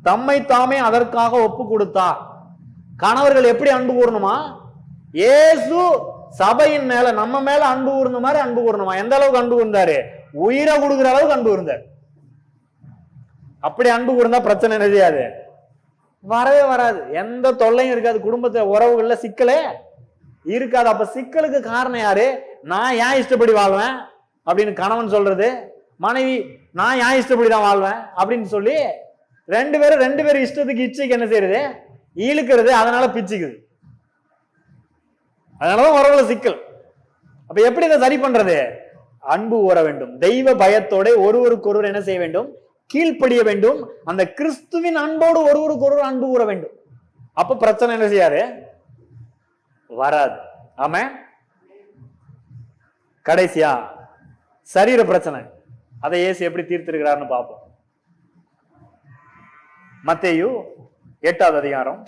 தம்மை தாமே அதற்காக ஒப்பு கொடுத்தார். கணவர்கள் எப்படி அன்பு கூறணுமா? இயேசு சபையின் மேல நம்ம மேல அன்பு கூர்ந்த மாதிரி அன்பு கூறணுமா? எந்த அளவுக்கு அன்பு கூர்ந்தாரு? உயிரை கொடுக்குற அளவுக்கு அன்பு கூர்ந்தார். அப்படி அன்பு கூர்ந்தா பிரச்சனை என்ன செய்யாது, வரவே வராது. எந்த தொல்லையும் இருக்காது, குடும்பத்துல உறவுகள்ல சிக்கலே இருக்காது. அப்ப சிக்கலுக்கு காரணம் யாரு? நான் ஏன் இஷ்டப்படி வாழ்வேன் அப்படின்னு கணவன் சொல்றது, மனைவி நான் ஏன் இஷ்டப்படி தான் வாழ்வேன் அப்படின்னு சொல்லி ரெண்டு பேரும் இஷ்டத்துக்கு இச்சைக்கு என்ன செய்யறது? இழுக்கிறது. அதனால பிச்சுக்குது. அதனாலதான் உறவுல சிக்கல். அப்ப எப்படி இதை சரி பண்றது? அன்பு ஊற வேண்டும். தெய்வ பயத்தோட ஒருவருக்கு ஒருவர் என்ன செய்ய வேண்டும்? கீழ்ப்படிய வேண்டும். அந்த கிறிஸ்துவின் அன்போடு ஒருவருக்கு ஒருவர் அன்பு கூற வேண்டும். அப்ப பிரச்சனை என்ன செய்யாது, வராது. ஆமா. கடைசியா சரீர பிரச்சனை, அதை இயேசு எப்படி தீர்த்திருக்கிறார்னு பார்ப்போம். மத்தேயு 8வது அதிகாரம்,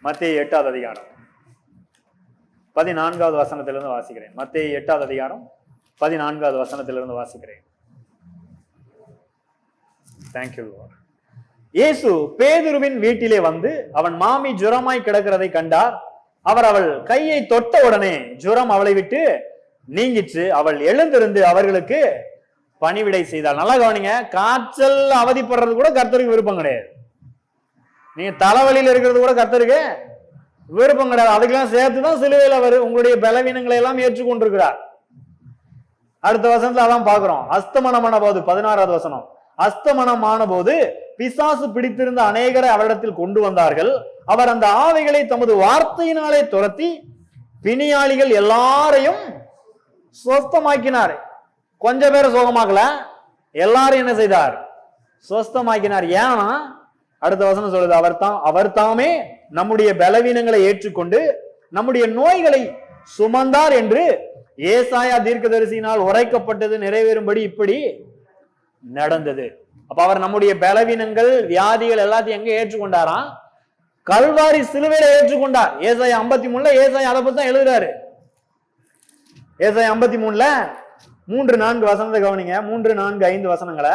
மத்தேயு 8வது அதிகாரம் 14வது வசனத்திலிருந்து வாசிக்கிறேன். மத்தேயு 8வது அதிகாரம் 14வது வசனத்திலிருந்து வாசிக்கிறேன். Thank you Lord. இயேசு பேதுருவின் வீட்டிலே வந்து அவன் மாமி ஜுரமாய் கிடக்கிறதை கண்டார். அவர் அவள் கையை தொட்ட உடனே ஜுரம் அவளை விட்டு நீங்கிற்று. அவள் எழுந்திருந்து அவர்களுக்கு பணிவிடை செய்தாள். நல்லா கவனிங்க, காய்ச்சல் அவதிப்படுறது கூட கர்த்தருக்கு விருப்பம் கிடையாது. நீங்க தலைவலியில் இருக்கிறது கூட கர்த்தருக்கு விருப்பம் கிடையாது. அதுக்கெல்லாம் சேர்த்துதான் சிலுவையில் அவர் உங்களுடைய பலவீனங்களை எல்லாம் ஏற்றுக்கொண்டிருக்கிறார். அடுத்த வசனத்துல அதான் பாக்குறோம். அஸ்தமனமான போது 16வது வசனம், அஸ்தமனமான போது பிசாசு பிடித்திருந்த அநேகரை அவரிடத்தில் கொண்டு வந்தார்கள். அவர் அந்த ஆவிகளை தமது வார்த்தையினாலே துரத்தி பிணியாளிகள் எல்லாரையும் சுஸ்தமாக்கினார். கொஞ்சம் பேரை சுகமாக்கல, எல்லாரும் என்ன செய்தார்? சுஸ்தமாக்கினார். ஏன்னா அடுத்த வசனம் சொல்லுது, அவர் தாமே நம்முடைய பலவீனங்களை ஏற்றுக்கொண்டு நம்முடைய நோய்களை சுமந்தார் என்று ஏசாயா தீர்க்கதரிசியினால் உரைக்கப்பட்டது நிறைவேறும்படி இப்படி நடந்தது. அப்ப அவர் நம்முடைய பலவீனங்கள் வியாதிகள் எல்லாத்தையும் எங்க ஏற்றுக்கொண்டாராம்? கல்வாரி சிலுவையில ஏற்றுக்கொண்டார். ஏசாயா 53ல ஏசாயா அதை பத்தி தான் எழுதுறாரு. ஏசாயா 53ல 3-4 வசனத்தை கவனிங்க. 3-4-5 வசனங்களை.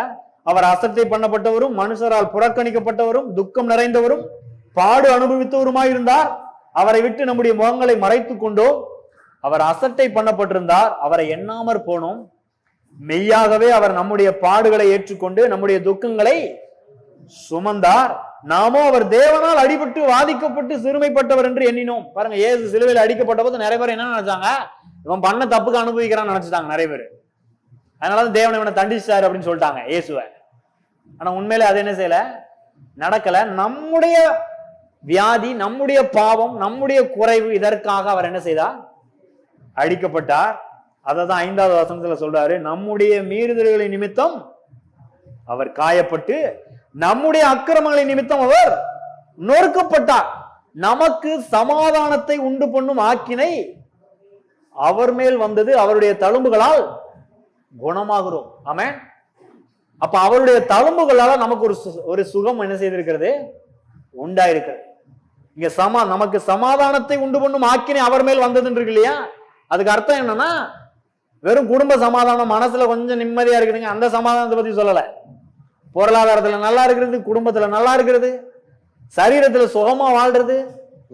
அவர் அசட்டை பண்ணப்பட்டவரும் மனுஷரால் புறக்கணிக்கப்பட்டவரும் துக்கம் நிறைந்தவரும் பாடு அனுபவித்தவருமாயிருந்தார். அவரை விட்டு நம்முடைய முகங்களை மறைத்துக் கொண்டோம். அவர் அசட்டை பண்ணப்பட்டிருந்தார், அவரை எண்ணாமற் போனோம். மெய்யாகவே அவர் நம்முடைய பாடுகளை ஏற்றுக்கொண்டு நம்முடைய துக்கங்களை சுமந்தார். நாமோ அவர் தேவனால் அடிபட்டு வாதிக்கப்பட்டு சிறுமைப்பட்டவர் என்று எண்ணினோம். பாருங்க, இயேசு சிலுவையில் அடிக்கப்பட்ட போது நிறைய பேர் என்ன நினைச்சாங்க? இவன் பண்ண தப்புக்கு அனுபவிக்கிறான்னு நினைச்சிட்டாங்க நிறைய பேர். அதனாலதான் தேவன் இவனை தண்டிச்சாரு அப்படின்னு சொல்லிட்டாங்க இயேசுவை. ஆனா உண்மையில அது என்ன செய்யல, நடக்கல. நம்முடைய வியாதி, நம்முடைய பாவம், நம்முடைய குறைவு, இதற்காக அவர் என்ன செய்தார்? அடிக்கப்பட்டார். அததான் 5வது வசனத்துல சொல்றாரு, நம்முடைய மீறுதல்களின் நிமித்தம் அவர் காயப்பட்டு நம்முடைய அக்கிரமங்களின் நிமித்தம் அவர் நொறுக்கப்பட்டார். நமக்கு சமாதானத்தை உண்டு பண்ணும் ஆக்கினை அவர் மேல் வந்தது, அவருடைய தழும்புகளால் குணமாகிறோம். ஆமென். அப்ப அவருடைய தழும்புகளால நமக்கு ஒரு சுகம் என்ன செய்திருக்கிறது? உண்டாயிருக்கிறது. இங்க நமக்கு சமாதானத்தை உண்டு பண்ணும் ஆக்கினை அவர் மேல் வந்ததுன்னு இருக்கு இல்லையா? அதுக்கு அர்த்தம் என்னன்னா, வெறும் குடும்ப சமாதானம், மனசுல கொஞ்சம் நிம்மதியா இருக்குதுங்க, அந்த சமாதானத்தை பத்தி சொல்லல. பொருளாதாரத்துல நல்லா இருக்கிறது, குடும்பத்துல நல்லா இருக்கிறது, சரீரத்துல சுகமா வாழ்றது,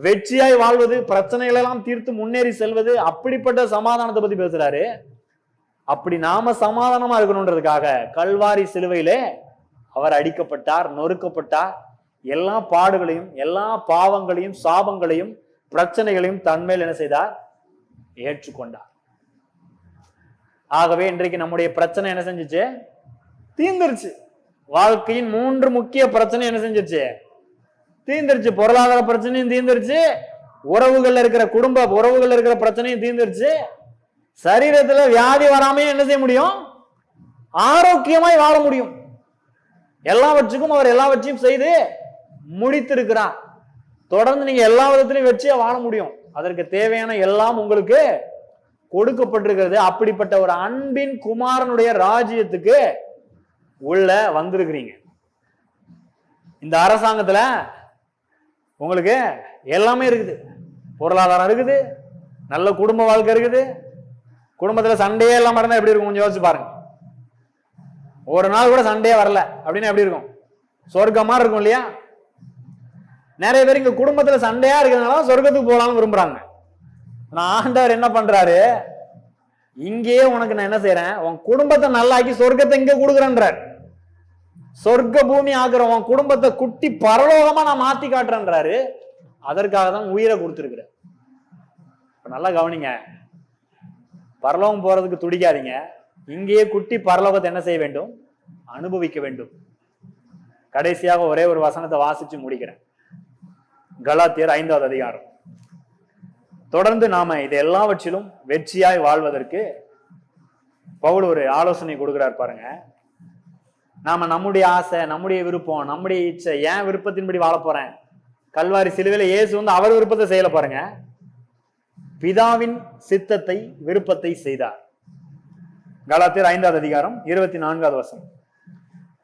வெற்றியாய் வாழ்வது, பிரச்சனைகள் எல்லாம் தீர்த்து முன்னேறி செல்வது, அப்படிப்பட்ட சமாதானத்தை பத்தி பேசுறாரு. அப்படி நாம சமாதானமா இருக்கணும்ன்றதுக்காக கல்வாரி சிலுவையிலே அவர் அடிக்கப்பட்டார், நொறுக்கப்பட்டார். எல்லா பாடுகளையும், எல்லா பாவங்களையும், சாபங்களையும், பிரச்சனைகளையும் தன்மேல் என்ன செய்தார்? ஏற்றுக்கொண்டார். ஆகவே இன்றைக்கு நம்முடைய பிரச்சனை என்ன செஞ்சிச்சு? தீர்ந்துருச்சு. வாழ்க்கையின் 3 முக்கிய பிரச்சனை என்ன செஞ்சிருச்சு? தீர்ந்துருச்சு. பொருளாதார பிரச்சனையும் தீர்ந்துருச்சு, உறவுகள் இருக்கிற குடும்ப உறவுகள் இருக்கிற பிரச்சனையும் தீர்ந்துருச்சு. சரீரத்துல வியாதி வராம என்ன செய்ய முடியும்? ஆரோக்கியமாய் வாழ முடியும். எல்லாவற்றுக்கும் அவர் எல்லாவற்றையும் செய்து முடித்திருக்கிறார். தொடர்ந்து நீங்க எல்லா விதத்திலையும் வெற்றியா வாழ முடியும். அதற்கு தேவையான எல்லாம் உங்களுக்கு கொடுக்கப்பட்டிருக்கிறது. அப்படிப்பட்ட ஒரு அன்பின் குமாரனுடைய ராஜ்யத்துக்கு உள்ள வந்திருக்கிறீங்க. இந்த அரசாங்கத்துல உங்களுக்கு எல்லாமே இருக்குது. பொருளாதாரம் இருக்குது, நல்ல குடும்ப வாழ்க்கை இருக்குது. குடும்பத்துல சண்டையே எல்லாம் இருந்தா எப்படி இருக்கும்? கொஞ்சம் யோசிச்சு பாருங்க. ஒரு நாள் கூட சண்டையே வரல அப்படின்னா எப்படி இருக்கும்? சொர்க்கமா இருக்கும் இல்லையா? நிறைய பேர் இங்க குடும்பத்துல சண்டையா இருக்கிறதுனால சொர்க்கத்துக்கு போகலாம்னு விரும்புறாங்க. ஆண்டவர் என்ன பண்றாரு? இங்கேயே உனக்கு நான் என்ன செய்யறேன்? உன் குடும்பத்தை நல்லாக்கி சொர்க்கத்தை இங்க கொடுக்குறேன்றார். சொர்க்க பூமி ஆக்குற உன் குடும்பத்தை குட்டி பரலோகமா நான் மாத்தி காட்டுறேன்றாரு. அதற்காக தான் உயிரை கொடுத்துருக்கிறேன். நல்லா கவனிங்க. பரலோகம் போறதுக்கு துடிக்காதீங்க. இங்கேயே குட்டி பரலோகத்தை என்ன செய்ய வேண்டும்? அனுபவிக்க வேண்டும். கடைசியாக ஒரே ஒரு வசனத்தை வாசிச்சு முடிக்கிறேன். கலாத்தியர் 5வது அதிகாரம். தொடர்ந்து நாம இது எல்லாவற்றிலும் வெற்றியாய் வாழ்வதற்கு பவுல் ஒரு ஆலோசனை கொடுக்கிறார் பாருங்க. நாம நம்முடைய ஆசை, நம்முடைய விருப்பம், நம்முடைய இச்சை, ஏன் விருப்பத்தின்படி வாழ போறேன்? கல்வாரி சிலுவையில இயேசு வந்து அவர் விருப்பத்தை செய்யல பாருங்க, பிதாவின் சித்தத்தை, விருப்பத்தை செய்தார். கலாத்தியர் 5வது அதிகாரம் 24வது வசனம்.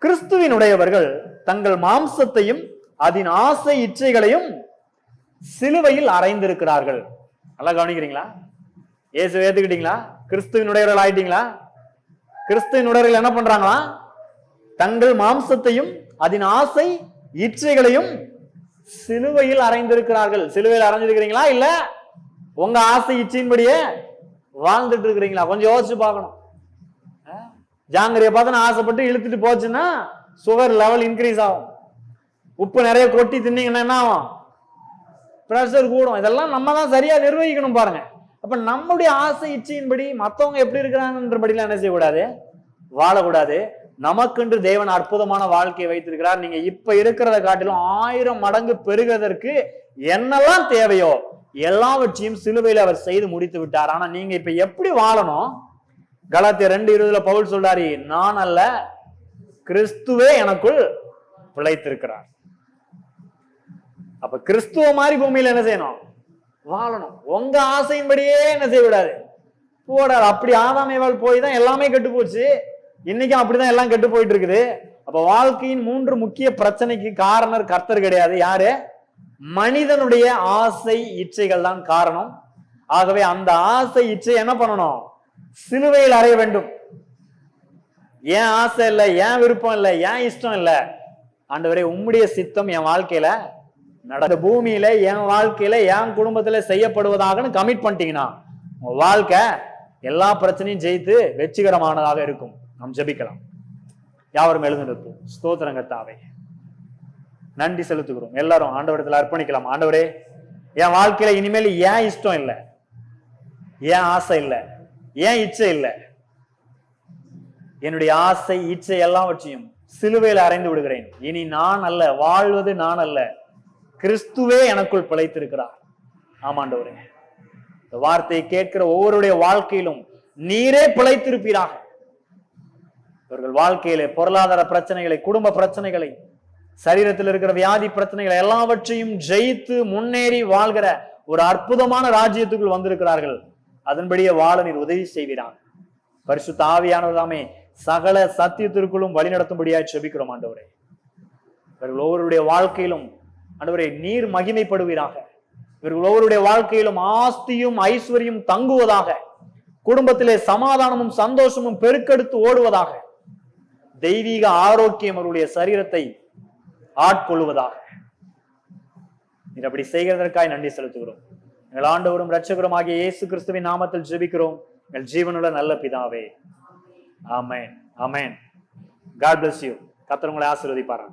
கிறிஸ்துவினுடையவர்கள் தங்கள் மாம்சத்தையும் அதன் ஆசை இச்சைகளையும் சிலுவையில் அறைந்திருக்கிறார்கள். நல்லா கவனிக்கிறீங்களா? இயேசு ஏத்துக்கிட்டீங்களா? கிறிஸ்துவினுடையவர்கள் ஆயிட்டீங்களா? கிறிஸ்துவினுடையவர்கள் என்ன பண்றாங்களா? தங்கள் மாம்சத்தையும் அதன் ஆசை இச்சைகளையும் சிலுவையில் அறைந்திருக்கிறார்கள். சிலுவையில் அறைஞ்சிருக்கிறீங்களா? இல்ல உங்க ஆசை இச்சையின்படியே வாழ்ந்துட்டு இருக்கிறீங்களா? கொஞ்சம் யோசிச்சு பார்க்கணும். ஜாங்கிரிய பார்த்து நான் ஆசைப்பட்டு இழுத்துட்டு போச்சுன்னா சுகர் லெவல் இன்க்ரீஸ் ஆகும். உப்பு நிறைய கொட்டி தின்னீங்கன்னா என்ன ஆகும்? பிரஷர் கூடும். இதெல்லாம் நம்ம தான் சரியா நிர்வகிக்கணும் பாருங்க. அப்ப நம்முடைய ஆசை இச்சையின்படி மற்றவங்க எப்படி இருக்கிறாங்கன்றபடிலாம் என்ன செய்யக்கூடாது? வாழக்கூடாது. நமக்கென்று தேவன் அற்புதமான வாழ்க்கையை வைத்திருக்கிறார். நீங்க இப்ப இருக்கிறத காட்டிலும் 1000 மடங்கு பெருகிறதற்கு என்னெல்லாம் தேவையோ எல்லாவற்றையும் சிலுவையில் அவர் செய்து முடித்து விட்டார். ஆனா நீங்க இப்ப எப்படி வாழணும்? கலாத்தியர் 2:20 பவுல் சொல்றாரு, நான் அல்ல கிறிஸ்துவே எனக்குள் பிழைத்திருக்கிறார். அப்ப கிறிஸ்துவ மாதிரி பூமியில என்ன செய்யணும்? வாழணும். உங்க ஆசையின்படியே என்ன செய்ய விடாது, போடாது. அப்படி ஆதாமேவாள் போய் தான் எல்லாமே கெட்டு போச்சு. இன்னைக்கும் அப்படிதான் எல்லாம் கெட்டு போயிட்டு இருக்குது. அப்ப வாழ்க்கையின் 3 முக்கிய பிரச்சனைக்கு காரணர் கர்த்தர் கிடையாது. யாரு? மனிதனுடைய ஆசை இச்சைகள் தான் காரணம். ஆகவே அந்த ஆசை இச்சை என்ன பண்ணணும்? சிலுவையில் அறைய வேண்டும். ஏன் ஆசை இல்லை, ஏன் விருப்பம் இல்லை, ஏன் இஷ்டம் இல்லை, ஆண்டவரே உம்முடைய சித்தம் என் வாழ்க்கையில நடந்த பூமியில, என் வாழ்க்கையில, என் குடும்பத்துல செய்யப்படுவதாக கமிட் பண்ணிட்டீங்கன்னா உங்க வாழ்க்கை எல்லா பிரச்சனையும் ஜெயித்து வெற்றிகரமானதாக இருக்கும். நாம் ஜெபிக்கலாம். யாவரும் எழுந்து நிற்போம். ஸ்தோத்திரம் கர்த்தாவே, நன்றி செலுத்துகிறோம். எல்லாரும் ஆண்டவரத்துல அர்ப்பணிக்கலாம். ஆண்டவரே, என் வாழ்க்கையில இனிமேல் ஏன் இஷ்டம் இல்லை, ஏன் ஆசை இல்லை? ஏன் இச்சை இல்லை? என்னுடைய ஆசை இச்சை எல்லாவற்றையும் சிலுவையில் அறைந்து விடுகிறேன். இனி நான் அல்ல, வாழ்வது நான் அல்ல, கிறிஸ்துவே எனக்குள் பிழைத்திருக்கிறார். ஆமாண்டவரே, இந்த வார்த்தையை கேட்கிற ஒவ்வொருடைய வாழ்க்கையிலும் நீரே பிழைத்திருப்பீராக. இவர்கள் வாழ்க்கையிலே பொருளாதார பிரச்சனைகளை, குடும்ப பிரச்சனைகளை, சரீரத்தில் இருக்கிற வியாதி பிரச்சனைகளை எல்லாவற்றையும் ஜெயித்து முன்னேறி வாழ்கிற ஒரு அற்புதமான ராஜ்யத்துக்குள் வந்திருக்கிறார்கள். அதன்படியே வாழ நீர் உதவி செய்வீராக. பரிசுத்த ஆவியானவர்தாமே சகல சத்தியத்திற்குள்ளும் வழிநடத்தும்படியாய் ஜெபிக்கிறோம் ஆண்டவரே. இவர்கள் ஒவ்வொருடைய வாழ்க்கையிலும் ஆண்டவரே நீர் மகிமைப்படுவீராக. இவர்கள் ஒவ்வொருடைய வாழ்க்கையிலும் ஆஸ்தியும் ஐஸ்வர்யம் தங்குவதாக. குடும்பத்திலே சமாதானமும் சந்தோஷமும் பெருக்கெடுத்து ஓடுவதாக. தெய்வீக ஆரோக்கியம் அவருடைய சரீரத்தை ஆட்கொள்வதாக. நீர் அப்படி செய்கிறதற்காய் நன்றி செலுத்துகிறோம். எங்கள் ஆண்டவரும் இரட்சகரும் ஆகிய இயேசு கிறிஸ்துவின் நாமத்தில் ஜெபிக்கிறோம் எங்கள் ஜீவனுள்ள நல்ல பிதாவே. ஆமென், ஆமென். God bless you. கர்த்தர் உங்களை ஆசீர்வதிப்பாராக.